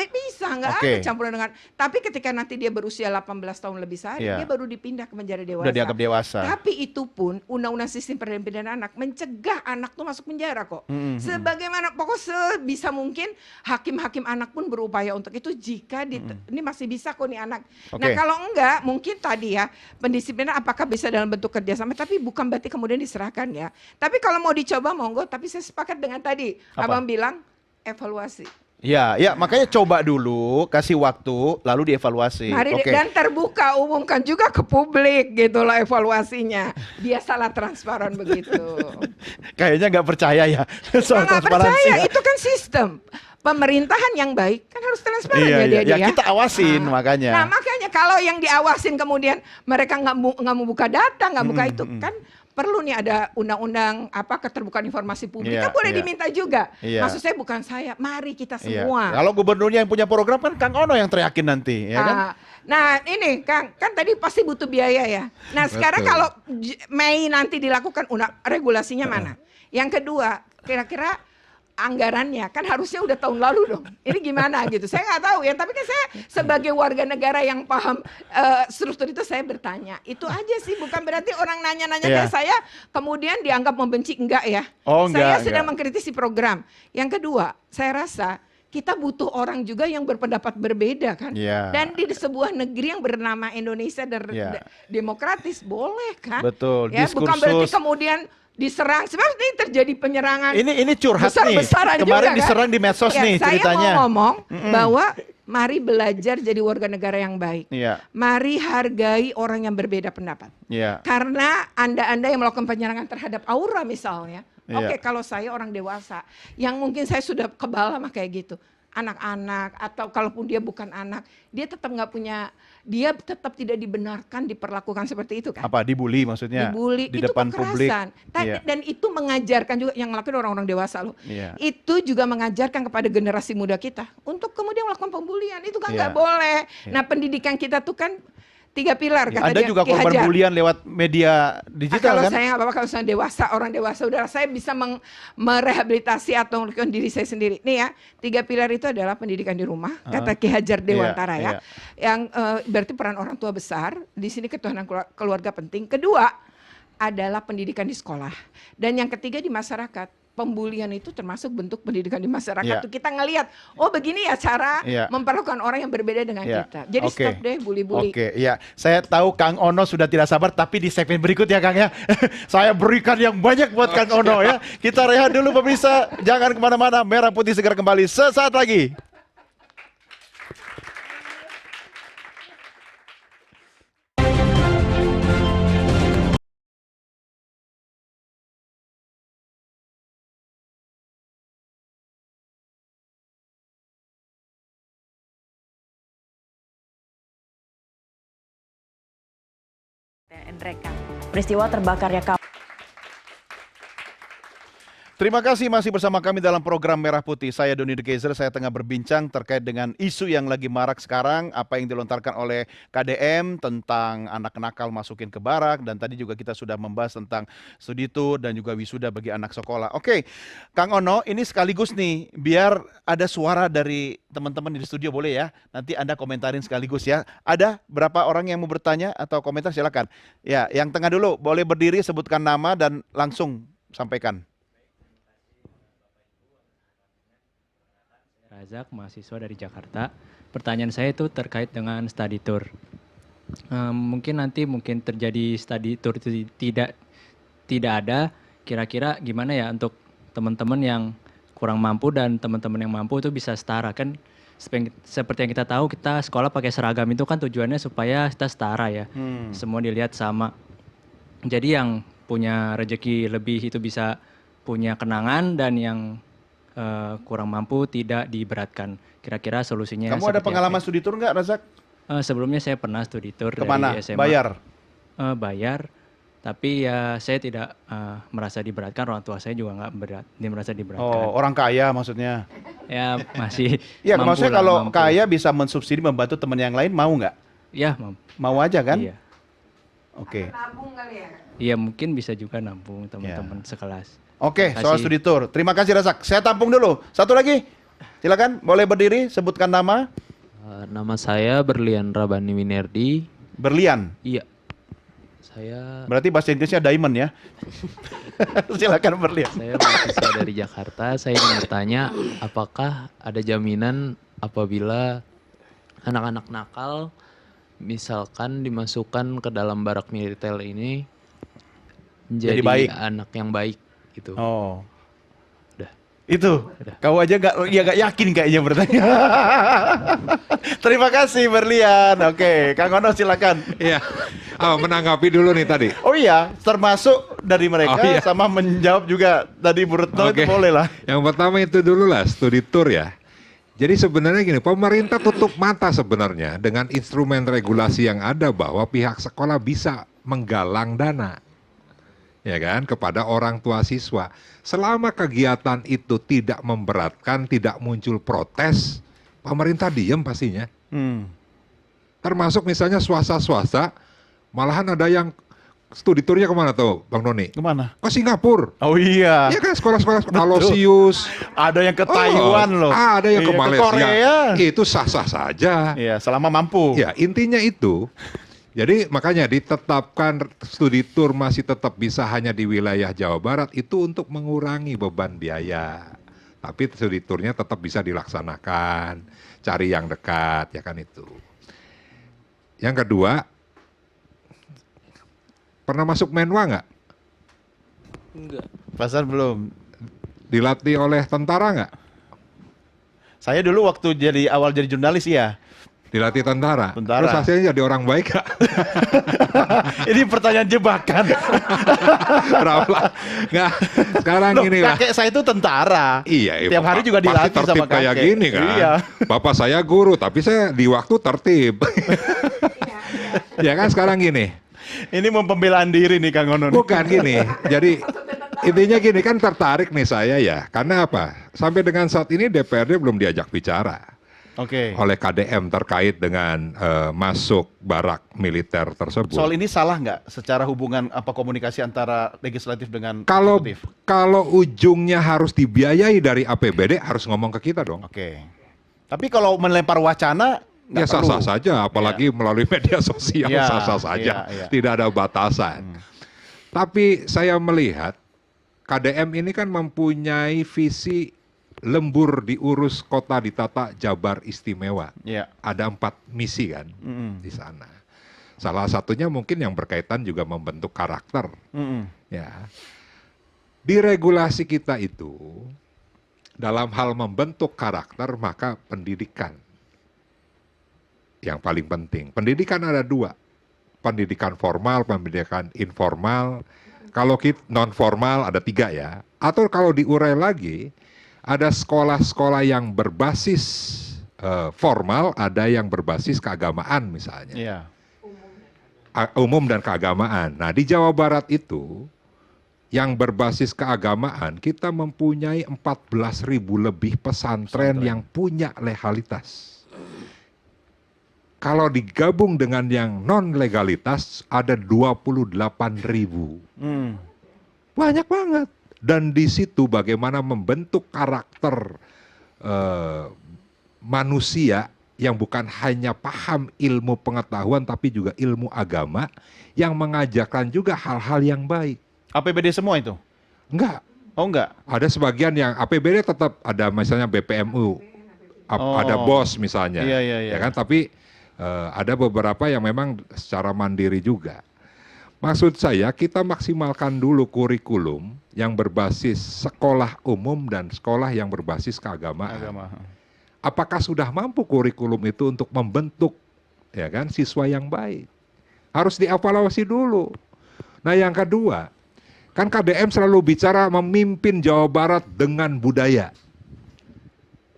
Bisa, nggak Oke. ada campuran dengan. Tapi ketika nanti dia berusia 18 tahun lebih sehari, Iya. dia baru dipindah ke penjara dewasa. Udah dianggap dewasa. Tapi itu pun undang-undang sistem peradilan pidana anak mencegah anak tuh masuk penjara kok. Sebagaimana pokok sebisa mungkin hakim-hakim anak pun berupaya untuk itu jika ini masih bisa kok nih anak. Nah Oke. kalau enggak mungkin tadi ya pendisiplinan apakah bisa dalam bentuk kerjasama, tapi bukan berarti kemudian diserahkan ya. Tapi kalau mau dicoba monggo, tapi saya sepakat dengan tadi Apa? Abang bilang evaluasi. Ya, ya makanya coba dulu, kasih waktu, lalu dievaluasi. Mari Oke. dan terbuka, umumkan juga ke publik gitu loh evaluasinya. Dia salah transparan begitu. Kayaknya nggak percaya ya soal Nggak transparansi. percaya, ya. itu kan sistem. Pemerintahan yang baik kan harus transparan Iya, ya iya. dia Ya, kita awasin makanya. Nah makanya kalau yang diawasin kemudian mereka nggak mau buka data, nggak buka itu kan perlu nih ada undang-undang keterbukaan informasi publik Iya, kan boleh iya. diminta juga. Iya. Maksud saya bukan saya, mari kita Iya. semua. Kalau gubernurnya yang punya program kan Kang Ono yang teriakin nanti, ya kan? Nah ini Kang, kan tadi pasti butuh biaya ya. Nah sekarang Betul. kalau Mei nanti dilakukan regulasinya mana? Yang kedua, kira-kira anggarannya kan harusnya udah tahun lalu dong. Ini gimana gitu? Saya nggak tahu ya. Tapi kan saya sebagai warga negara yang paham struktur itu saya bertanya. Itu aja sih. Bukan berarti orang nanya-nanya Iya. kayak saya kemudian dianggap membenci, enggak ya. Oh, Saya enggak, sedang enggak. mengkritisi program. Yang kedua, saya rasa kita butuh orang juga yang berpendapat berbeda kan. Iya. Dan di sebuah negeri yang bernama Indonesia dan Iya. demokratis boleh kan. Betul, Ya, bukan berarti diskursus. kemudian diserang. Sebenarnya ini terjadi penyerangan. Ini curhat nih. Besar-besaran Kemarin juga, kan? diserang di medsos Ya, nih ceritanya. Saya mau ngomong bahwa mari belajar jadi warga negara yang baik. Iya, Mari hargai orang yang berbeda pendapat. iya. Karena Anda yang melakukan penyerangan terhadap Aura misalnya. Iya. Oke, kalau saya orang dewasa yang mungkin saya sudah kebal sama kayak gitu. Anak-anak atau kalaupun dia bukan anak, dia tetap nggak punya, dia tetap tidak dibenarkan diperlakukan seperti itu kan. Apa dibully maksudnya? Dibully Di itu depan publik. kekerasan. Iya. Dan itu mengajarkan juga yang ngelakuin orang-orang dewasa loh. Iya. Itu juga mengajarkan kepada generasi muda kita untuk kemudian melakukan pembulian. Itu kan nggak Iya. boleh. Iya. Nah, pendidikan kita tuh kan 3 pilar kata Anda dia, juga Ki korban Hajar. bulian lewat media digital Kalau kan? saya nggak apa-apa, kalau saya dewasa, orang dewasa udah saya bisa merehabilitasi atau melakukan diri saya sendiri. Nih ya, 3 pilar itu adalah pendidikan di rumah, kata Ki Hajar Dewantara Iya, ya. Yang berarti peran orang tua besar, di sini ketuhanan keluarga penting. Kedua adalah pendidikan di sekolah. Dan yang ketiga di masyarakat. Pembulian itu termasuk bentuk pendidikan di masyarakat. Iya. Tuh kita ngelihat, oh begini ya cara Iya. memperlakukan orang yang berbeda dengan Iya. kita. Jadi Oke. stop deh bully-bully. Oke, ya. Saya tahu Kang Ono sudah tidak sabar, tapi di segmen berikut ya Kang ya. Saya berikan yang banyak buat Kang Ono ya. Kita rehat dulu pemirsa, jangan kemana-mana. Merah Putih segera kembali sesaat lagi. Peristiwa terbakarnya kapal. Terima kasih masih bersama kami dalam program Merah Putih. Saya Doni De Keyser, saya tengah berbincang terkait dengan isu yang lagi marak sekarang, apa yang dilontarkan oleh KDM tentang anak nakal masukin ke barak, dan tadi juga kita sudah membahas tentang studi tour dan juga wisuda bagi anak sekolah. Oke, Kang Ono, ini sekaligus nih, biar ada suara dari teman-teman di studio boleh ya, nanti Anda komentarin sekaligus ya. Ada berapa orang yang mau bertanya atau komentar silakan. Ya, yang tengah dulu boleh berdiri, sebutkan nama dan langsung sampaikan. Razak, mahasiswa dari Jakarta. Pertanyaan saya itu terkait dengan study tour. Mungkin terjadi study tour itu tidak ada. Kira-kira gimana ya untuk teman-teman yang kurang mampu dan teman-teman yang mampu itu bisa setara kan? Seperti yang kita tahu, kita sekolah pakai seragam itu kan tujuannya supaya kita setara ya. Semua dilihat sama. Jadi yang punya rezeki lebih itu bisa punya kenangan, dan yang kurang mampu tidak diberatkan. Kira-kira solusinya Kamu ada seperti pengalaman apa? studi tour nggak, Razak? Sebelumnya saya pernah studi tour Kemana? dari SMA. Bayar? Bayar, tapi ya saya tidak merasa diberatkan. Orang tua saya juga nggak merasa diberatkan. Oh, orang kaya maksudnya? Ya masih. Iya, mampu maksudnya lah, kalau mampu. kaya bisa mensubsidi membantu teman yang lain, mau nggak? Ya, mau aja kan? Iya. Oke. Nabung kali ya. Iya, mungkin bisa juga nabung teman-teman sekelas. Oke, Terima soal kasih. studi tour. Terima kasih Razak. Saya tampung dulu. Satu lagi. Silakan, boleh berdiri, sebutkan nama. Nama saya Berlian Rabani Winerdi. Berlian. Iya. Saya Berarti bahasa Inggrisnya diamond ya. Silakan Berlian. Saya mahasiswa dari Jakarta. Saya ingin bertanya, apakah ada jaminan apabila anak-anak nakal misalkan dimasukkan ke dalam barak militer ini Jadi menjadi baik. anak yang baik gitu. Oh. Udah. Itu. Kau aja nggak yakin kayaknya bertanya. Terima kasih Berlian. Oke, Kang Ono silakan. Iya. Menanggapi dulu nih tadi. Oh iya, termasuk dari mereka Oh iya. sama menjawab juga tadi Bu Retno itu Oke. boleh lah. Yang pertama itu dulu lah, studi tour ya. Jadi sebenarnya gini, pemerintah tutup mata sebenarnya dengan instrumen regulasi yang ada bahwa pihak sekolah bisa menggalang dana, ya kan, kepada orang tua siswa. Selama kegiatan itu tidak memberatkan, tidak muncul protes, pemerintah diem pastinya. Termasuk misalnya swasta-swasta, malahan ada yang studi tournya kemana tuh, Bang Doni? Kemana? Ke Singapura. Oh iya. Iya kan, sekolah-sekolah Betul. Alosius. Ada yang ke Taiwan loh. Ada yang ke Iya, ke Malaysia. Korea. Itu sah-sah saja. Iya, selama mampu. Ya, intinya itu. Jadi makanya ditetapkan studi tour masih tetap bisa hanya di wilayah Jawa Barat itu untuk mengurangi beban biaya. Tapi studi tournya tetap bisa dilaksanakan, cari yang dekat, ya kan itu. Yang kedua, pernah masuk Menwa nggak? Enggak. Pasar belum. Dilatih oleh tentara nggak? Saya dulu waktu awal jadi jurnalis ya. Dilatih tentara. Tentara. Terus hasilnya jadi orang baik nggak? Ini pertanyaan jebakan. Berapa? Nggak. Sekarang Loh, gini lah. kakek saya itu tentara. Iya, Tiap hari juga pasti dilatih tertib sama kayak kakek. gini kan. Iya. Bapak saya guru, tapi saya di waktu tertib. Ya kan sekarang gini. Ini mau pembelaan diri nih Kang Ono. Bukan gini. Jadi intinya gini, kan tertarik nih saya ya. Karena apa? Sampai dengan saat ini DPRD belum diajak bicara. Oke. Oleh KDM terkait dengan masuk barak militer tersebut. Soal ini salah nggak secara hubungan komunikasi antara legislatif dengan Kalau eksekutif? kalau ujungnya harus dibiayai dari APBD harus ngomong ke kita dong. Oke. Tapi kalau melempar wacana Ya nggak sah-sah perlu. saja, apalagi melalui media sosial Ya, sah-sah saja, iya. tidak ada batasan. Tapi saya melihat KDM ini kan mempunyai visi lembur diurus kota ditata Jabar istimewa. Iya. Ada 4 misi kan di sana. Salah satunya mungkin yang berkaitan juga membentuk karakter. Ya. Di regulasi kita itu dalam hal membentuk karakter maka pendidikan yang paling penting. Pendidikan ada 2. Pendidikan formal, pendidikan informal. Kalau non formal ada 3 ya. Atau kalau diurai lagi, ada sekolah-sekolah yang berbasis formal, ada yang berbasis keagamaan misalnya. Iya. Umum dan keagamaan. Nah, di Jawa Barat itu yang berbasis keagamaan kita mempunyai 14.000 lebih pesantren yang punya legalitas. Kalau digabung dengan yang non legalitas ada 28.000. Banyak banget. Dan di situ bagaimana membentuk karakter manusia yang bukan hanya paham ilmu pengetahuan tapi juga ilmu agama yang mengajarkan juga hal-hal yang baik. APBD semua itu? Enggak. Oh enggak? Ada sebagian yang APBD tetap ada, misalnya BPMU, ada BOS misalnya. Iya, iya, iya. Ya kan? Tapi ada beberapa yang memang secara mandiri juga. Maksud saya kita maksimalkan dulu kurikulum yang berbasis sekolah umum dan sekolah yang berbasis keagamaan. Apakah sudah mampu kurikulum itu untuk membentuk ya kan siswa yang baik? Harus dievaluasi dulu. Nah, yang kedua, kan KDM selalu bicara memimpin Jawa Barat dengan budaya.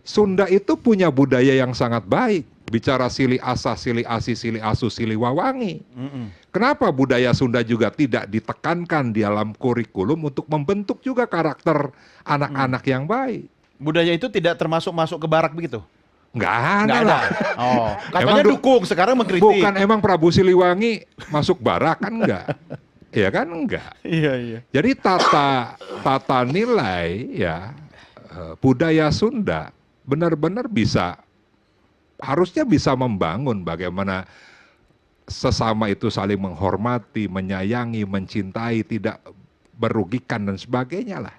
Sunda itu punya budaya yang sangat baik. Bicara sili asah, sili asi, sili asu, sili wawangi. Kenapa budaya Sunda juga tidak ditekankan di dalam kurikulum untuk membentuk juga karakter anak-anak yang baik? Budaya itu tidak termasuk masuk ke barak begitu? Nggak Nggak ada. ada. Oh, katanya dukung, sekarang mengkritik. Bukan, emang Prabu Siliwangi masuk barak kan enggak? Iya kan enggak. Iya. Jadi tata nilai ya budaya Sunda benar-benar harusnya bisa membangun bagaimana sesama itu saling menghormati, menyayangi, mencintai, tidak merugikan dan sebagainya lah.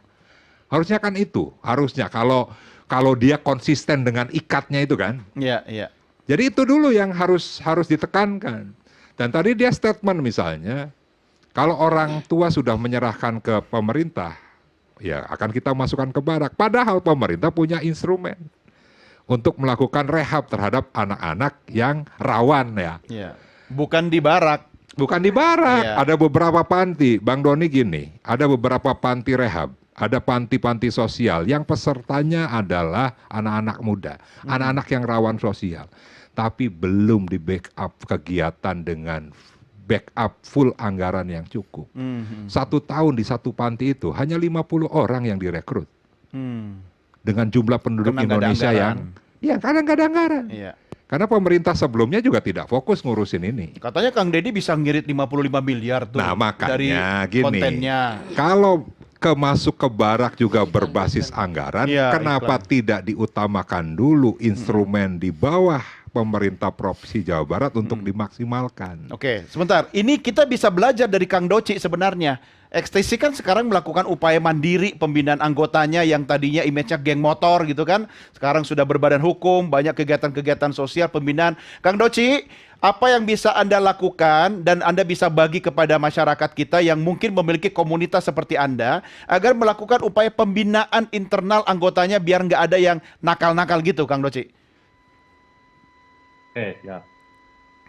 Harusnya kan itu, harusnya kalau dia konsisten dengan ikatnya itu kan. Iya. Jadi itu dulu yang harus ditekankan. Dan tadi dia statement misalnya, kalau orang tua sudah menyerahkan ke pemerintah, ya akan kita masukkan ke barak. Padahal pemerintah punya instrumen untuk melakukan rehab terhadap anak-anak yang rawan ya. Iya. Bukan di barak. Bukan di barak. Iya. Ada beberapa panti, Bang Doni gini, ada beberapa panti rehab, ada panti-panti sosial yang pesertanya adalah anak-anak muda, anak-anak yang rawan sosial. Tapi belum di backup kegiatan dengan backup full anggaran yang cukup. 1 tahun di satu panti itu hanya 50 orang yang direkrut. Dengan jumlah penduduk Karena nggak ada Indonesia anggaran. kadang nggak ada anggaran. Iya. Karena pemerintah sebelumnya juga tidak fokus ngurusin ini. Katanya Kang Deddy bisa ngirit 55 miliar tuh Nah makanya dari gini, kontennya. kalau masuk ke barak juga berbasis anggaran, Iya, kenapa iklan. tidak diutamakan dulu instrumen di bawah pemerintah Provinsi Jawa Barat untuk dimaksimalkan? Oke, sebentar. Ini kita bisa belajar dari Kang Doci sebenarnya. XTC kan sekarang melakukan upaya mandiri pembinaan anggotanya yang tadinya image-nya geng motor gitu kan. Sekarang sudah berbadan hukum, banyak kegiatan-kegiatan sosial pembinaan. Kang Doci, apa yang bisa Anda lakukan dan Anda bisa bagi kepada masyarakat kita yang mungkin memiliki komunitas seperti Anda agar melakukan upaya pembinaan internal anggotanya biar nggak ada yang nakal-nakal gitu, Kang Doci? Oke, ya.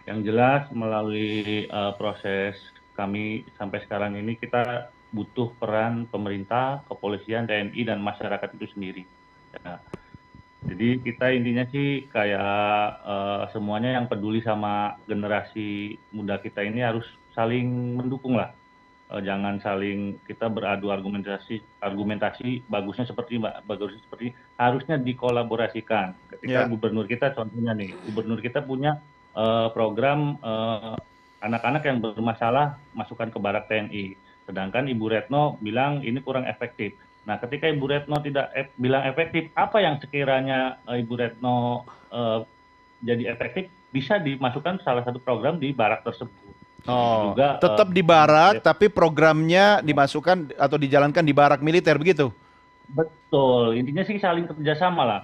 Yang jelas melalui proses kami sampai sekarang ini kita butuh peran pemerintah, kepolisian, TNI, dan masyarakat itu sendiri. Ya. Jadi kita intinya sih kayak semuanya yang peduli sama generasi muda kita ini harus saling mendukung lah. Jangan saling kita beradu argumentasi bagusnya seperti harusnya dikolaborasikan. Ketika gubernur kita contohnya nih, gubernur kita punya program anak-anak yang bermasalah masukkan ke barak TNI. Sedangkan Ibu Retno bilang ini kurang efektif. Nah, ketika Ibu Retno tidak bilang efektif, apa yang sekiranya Ibu Retno jadi efektif bisa dimasukkan salah satu program di barak tersebut. Oh, juga tetap di barak, tapi programnya dimasukkan atau dijalankan di barak militer begitu? Betul, intinya sih saling kerjasama lah,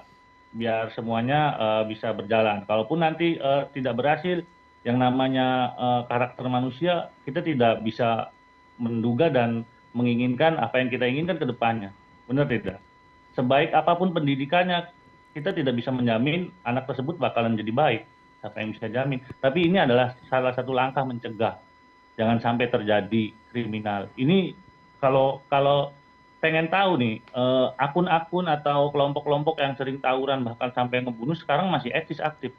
biar semuanya bisa berjalan. Kalaupun nanti tidak berhasil, yang namanya karakter manusia, kita tidak bisa menduga dan menginginkan apa yang kita inginkan ke depannya. Benar tidak? Sebaik apapun pendidikannya, kita tidak bisa menjamin anak tersebut bakalan jadi baik. Siapa yang bisa jamin? Tapi ini adalah salah satu langkah mencegah. Jangan sampai terjadi kriminal. Ini kalau pengen tahu nih, akun-akun atau kelompok-kelompok yang sering tawuran bahkan sampai ngebunuh sekarang masih eksis aktif.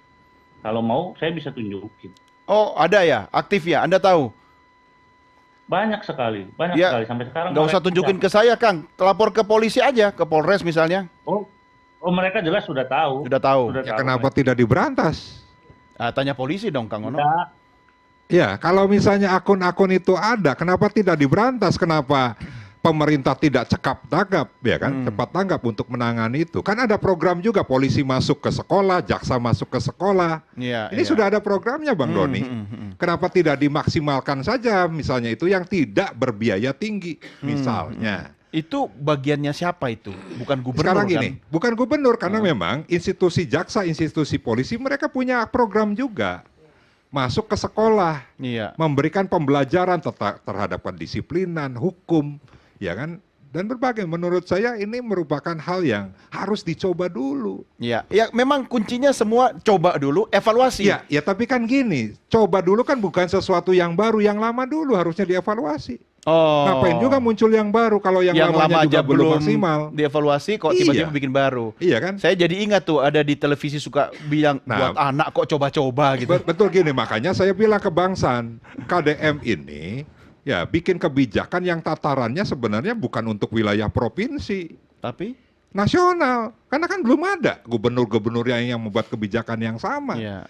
Kalau mau, saya bisa tunjukin. Oh, ada ya? Aktif ya? Anda tahu? Banyak sekali sampai sekarang. Nggak usah tunjukin ke saya, Kang. Lapor ke polisi aja, ke Polres misalnya. Oh, mereka jelas sudah tahu. Sudah tahu. Ya, kenapa tidak diberantas? Tanya polisi dong, Kang Ono. Ya, kalau misalnya akun-akun itu ada, kenapa tidak diberantas? Kenapa pemerintah tidak cekap tanggap, ya kan? Cepat tanggap untuk menangani itu. Kan ada program juga, polisi masuk ke sekolah, jaksa masuk ke sekolah. Ini sudah ada programnya, Bang Doni. Kenapa tidak dimaksimalkan saja, misalnya itu yang tidak berbiaya tinggi, misalnya. Itu bagiannya siapa itu? Bukan gubernur. Sekarang kan? gini, bukan gubernur karena memang institusi jaksa, institusi polisi mereka punya program juga. Masuk ke sekolah, memberikan pembelajaran terhadap pendisiplinan, hukum, ya kan? Dan berbagai. Menurut saya ini merupakan hal yang harus dicoba dulu. Ya, memang kuncinya semua coba dulu, evaluasi. Ya tapi kan gini, coba dulu kan bukan sesuatu yang baru, yang lama dulu harusnya dievaluasi. Oh. Ngapain juga muncul yang baru kalau yang lamanya lama juga aja belum maksimal. dievaluasi kok tiba-tiba bikin baru. Iya kan? Saya jadi ingat tuh ada di televisi suka bilang buat anak kok coba-coba gitu. Betul gini, makanya saya bilang ke Bang San, KDM ini ya bikin kebijakan yang tatarannya sebenarnya bukan untuk wilayah provinsi, tapi nasional. Karena kan belum ada gubernur-gubernur yang membuat kebijakan yang sama. Iya.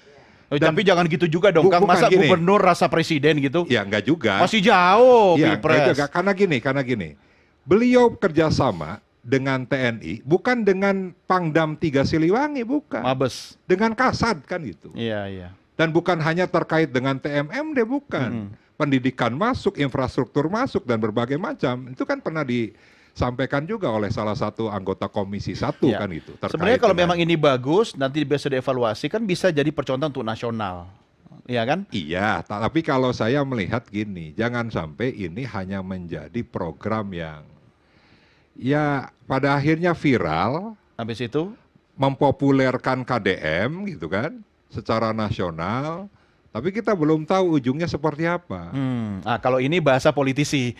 Tapi jangan gitu juga dong, Kang. Masa gini, gubernur rasa presiden gitu? Ya enggak juga. Masih jauh ya, Pilpres. Karena gini. Beliau kerjasama dengan TNI, bukan dengan Pangdam 3 Siliwangi, bukan. Mabes. Dengan Kasad kan gitu. Iya. Dan bukan hanya terkait dengan TMMD, bukan. Pendidikan masuk, infrastruktur masuk, dan berbagai macam. Itu kan pernah disampaikan juga oleh salah satu anggota Komisi 1 kan itu. Sebenarnya kalau memang ini bagus, nanti bisa dievaluasi kan bisa jadi percontohan untuk nasional. Iya kan? Iya, tapi kalau saya melihat gini, jangan sampai ini hanya menjadi program yang ya pada akhirnya viral. Habis itu mempopulerkan KDM gitu kan secara nasional. Tapi kita belum tahu ujungnya seperti apa. Kalau ini bahasa politisi.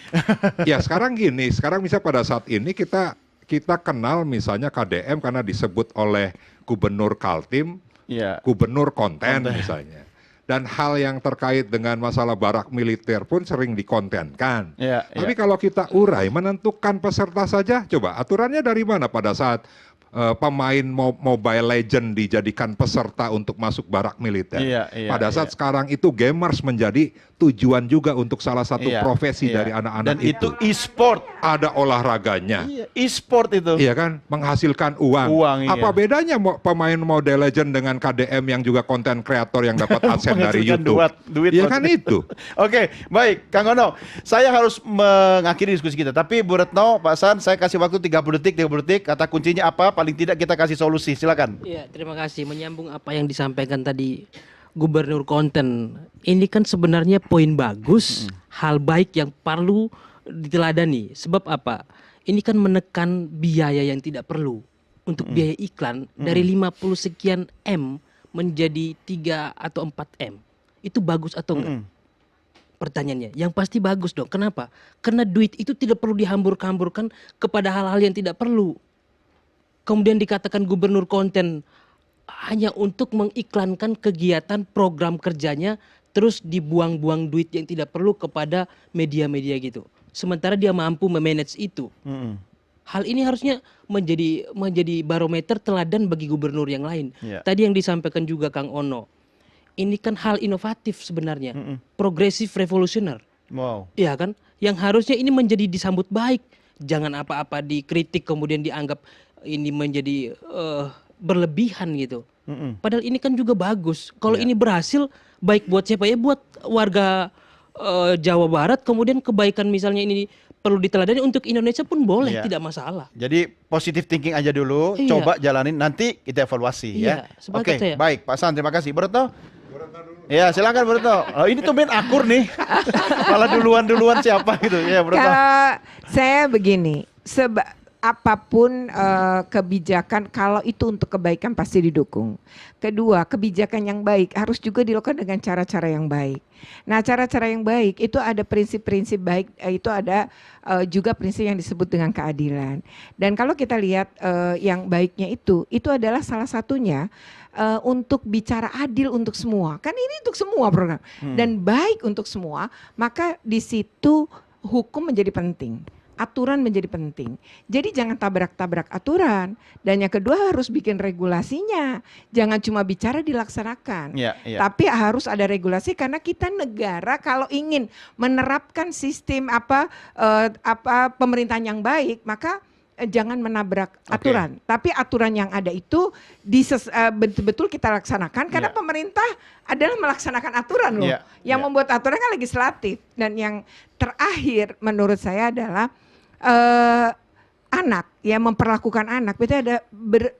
Ya sekarang gini, sekarang misalnya pada saat ini kita kenal misalnya KDM karena disebut oleh Gubernur Kaltim, Gubernur konten misalnya. Dan hal yang terkait dengan masalah barak militer pun sering dikontenkan. Tapi kalau kita urai, menentukan peserta saja, coba aturannya dari mana pada saat pemain Mobile Legend dijadikan peserta untuk masuk barak militer. Pada saat sekarang itu gamers menjadi tujuan juga untuk salah satu profesi dari anak-anak itu. Dan itu e-sport. Ada olahraganya. E-sport itu. Iya kan, menghasilkan uang. Apa bedanya pemain Mobile Legend dengan KDM yang juga konten kreator yang dapat adsense dari YouTube? Duit iya kan itu. Oke, baik, Kang Ono. Saya harus mengakhiri diskusi kita. Tapi Bu Retno, Pak San, saya kasih waktu 30 detik. Kata kuncinya apa? Paling tidak kita kasih solusi. Silakan. Iya, terima kasih. Menyambung apa yang disampaikan tadi Gubernur konten. Ini kan sebenarnya poin bagus, hal baik yang perlu diteladani. Sebab apa? Ini kan menekan biaya yang tidak perlu untuk biaya iklan dari 50 sekian M menjadi 3 atau 4 M. Itu bagus atau enggak? Pertanyaannya, yang pasti bagus dong. Kenapa? Karena duit itu tidak perlu dihambur-hamburkan kepada hal-hal yang tidak perlu. Kemudian dikatakan gubernur konten hanya untuk mengiklankan kegiatan program kerjanya, terus dibuang-buang duit yang tidak perlu kepada media-media gitu. Sementara dia mampu memanage itu. Hal ini harusnya menjadi barometer teladan bagi gubernur yang lain. Tadi yang disampaikan juga Kang Ono, ini kan hal inovatif sebenarnya, progresif revolusioner. Wow. Iya kan? Yang harusnya ini menjadi disambut baik. Jangan apa-apa dikritik kemudian dianggap ini menjadi berlebihan gitu. Padahal ini kan juga bagus. Kalau ini berhasil, baik buat siapa ya? Buat warga Jawa Barat. Kemudian kebaikan misalnya ini perlu diteladani untuk Indonesia pun boleh, tidak masalah. Jadi positive thinking aja dulu, coba jalanin, nanti kita evaluasi ya. Oke, baik Pak San, terima kasih. Bu Retno? Ya silakan Bu Retno. Oh, ini tuh main akur nih. Malah duluan siapa gitu ya Bu Retno. Kalau saya begini, apapun kebijakan kalau itu untuk kebaikan pasti didukung. Kedua, kebijakan yang baik harus juga dilakukan dengan cara-cara yang baik. Nah, cara-cara yang baik itu ada prinsip-prinsip baik, itu ada juga prinsip yang disebut dengan keadilan. Dan kalau kita lihat yang baiknya itu adalah salah satunya untuk bicara adil untuk semua. Kan ini untuk semua program. Dan baik untuk semua, maka di situ hukum menjadi penting. Aturan menjadi penting. Jadi jangan tabrak-tabrak aturan. Dan yang kedua harus bikin regulasinya. Jangan cuma bicara dilaksanakan. Tapi harus ada regulasi karena kita negara kalau ingin menerapkan sistem pemerintahan yang baik, maka jangan menabrak aturan. Tapi aturan yang ada itu betul-betul kita laksanakan karena pemerintah adalah melaksanakan aturan loh. Yang membuat aturan kan legislatif. Dan yang terakhir menurut saya adalah anak, ya memperlakukan anak. Itu ada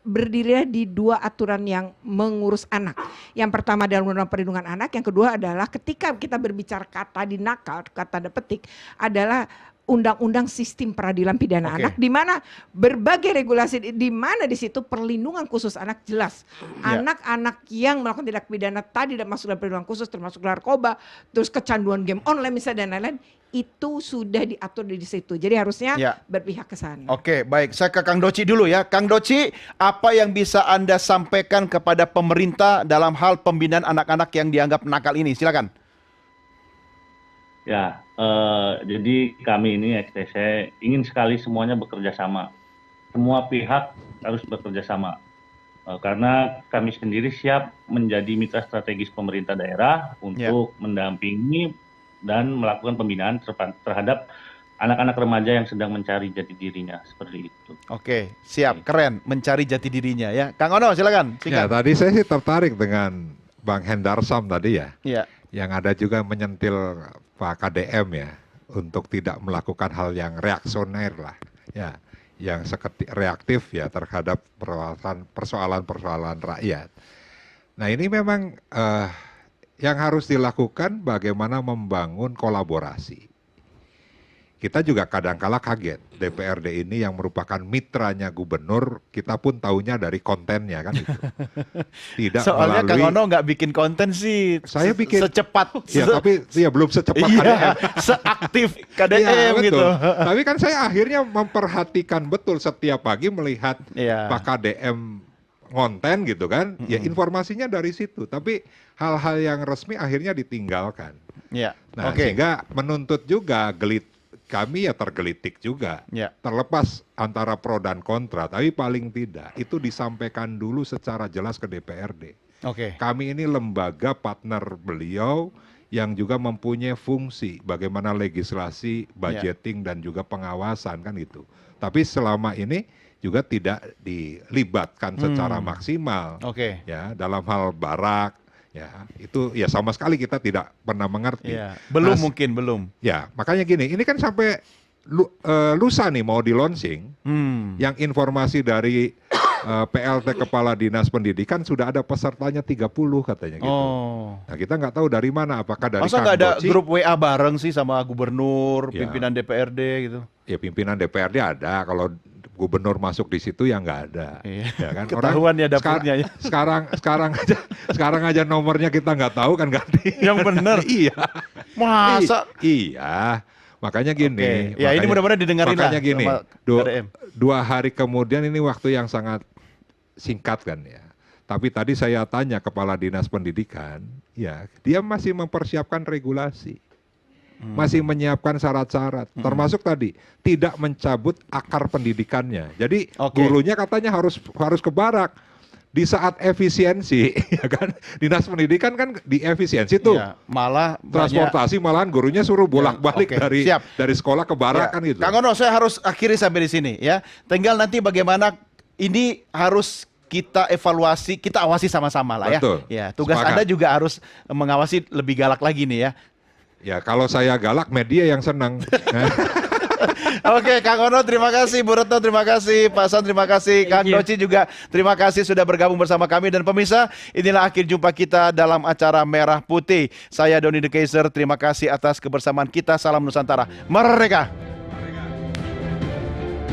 berdiri di dua aturan yang mengurus anak. Yang pertama adalah Undang-Undang Perlindungan Anak, yang kedua adalah ketika kita berbicara kata dinakal, kata tanda petik adalah undang-undang sistem peradilan pidana Oke. anak, di mana berbagai regulasi, di mana di situ perlindungan khusus anak jelas. Ya. Anak-anak yang melakukan tindak pidana tadi dan masuk dalam perlindungan khusus, termasuk narkoba, terus kecanduan game online misalnya dan lain-lain, itu sudah diatur di situ. Jadi harusnya Ya. berpihak ke sana. Oke, baik. Saya ke Kang Doci dulu ya. Kang Doci, apa yang bisa Anda sampaikan kepada pemerintah dalam hal pembinaan anak-anak yang dianggap nakal ini? Silakan. Ya, jadi kami ini XTC ingin sekali semuanya bekerja sama. Semua pihak harus bekerja sama. Karena kami sendiri siap menjadi mitra strategis pemerintah daerah untuk mendampingi dan melakukan pembinaan terhadap anak-anak remaja yang sedang mencari jati dirinya, seperti itu. Oke, siap. Keren. Mencari jati dirinya ya. Kang Ono, silakan. Ya, tadi saya sih tertarik dengan Bang Hendarsam tadi ya. Iya. Yang ada juga menyentil Pak KDM ya untuk tidak melakukan hal yang reaksioner lah ya, yang reaktif ya terhadap persoalan-persoalan rakyat. Nah ini memang yang harus dilakukan bagaimana membangun kolaborasi. Kita juga kadang-kala kaget, DPRD ini yang merupakan mitranya gubernur, kita pun taunya dari kontennya kan itu. Tidak Soalnya melalui, Kang Ono nggak bikin konten sih. Saya bikin secepat. Ya, tapi ya belum secepat Iya, KDM. seaktif Iya, KDM betul. gitu. Tapi kan saya akhirnya memperhatikan betul setiap pagi melihat Iya. Pak KDM ngonten gitu kan. Ya informasinya dari situ. Tapi hal-hal yang resmi akhirnya ditinggalkan. Iya. Nah, Oke. sehingga menuntut juga kami ya tergelitik juga. Ya. Terlepas antara pro dan kontra, tapi paling tidak itu disampaikan dulu secara jelas ke DPRD. Oke. Kami ini lembaga partner beliau yang juga mempunyai fungsi bagaimana legislasi, budgeting dan juga pengawasan kan itu. Tapi selama ini juga tidak dilibatkan secara maksimal. Oke. Ya, dalam hal barak ya, itu ya sama sekali kita tidak pernah mengerti. Iya. Belum Nah, mungkin belum. Ya, makanya gini, ini kan sampai lusa nih mau di launching, yang informasi dari PLT Kepala Dinas Pendidikan sudah ada pesertanya 30 katanya gitu. Oh. Nah kita nggak tahu dari mana, apakah dari Masa Kang nggak ada Doci? grup WA bareng sih sama gubernur, Ya. pimpinan DPRD gitu? Ya pimpinan DPRD ada, kalau gubernur masuk di situ ya nggak ada. Iya. Ya kan? Ketahuan ya dapurnya ya. Sekarang aja nomornya kita nggak tahu kan ganti. Yang benar. Iya. Masa? Iya. Makanya gini. Oke. Ya, ini mudah-mudahan didengarin Makanya lah gini. sama KDM. 2 hari kemudian ini waktu yang sangat singkat kan ya. Tapi tadi saya tanya Kepala Dinas Pendidikan, ya dia masih mempersiapkan regulasi. Masih menyiapkan syarat-syarat, termasuk tadi tidak mencabut akar pendidikannya. Jadi gurunya katanya harus ke barak. Di saat efisiensi, ya kan, Dinas Pendidikan kan di efisiensi tuh. Iya, malah transportasi malahan gurunya suruh bolak-balik Oke, siap. dari sekolah ke barak Ya, kan gitu. Kang Ono, saya harus akhiri sampai di sini ya. Tinggal nanti bagaimana ini harus kita evaluasi, kita awasi sama-sama lah ya. Betul. Ya, tugas Sepakat. Anda juga harus mengawasi lebih galak lagi nih ya. Ya kalau saya galak, media yang senang. Oke, Kang Ono terima kasih, Bu Retno terima kasih, Pak San terima kasih, Kang Doci juga terima kasih sudah bergabung bersama kami. Dan pemirsa, inilah akhir jumpa kita dalam acara Merah Putih. Saya Doni The Kaiser, terima kasih atas kebersamaan kita. Salam Nusantara, merdeka!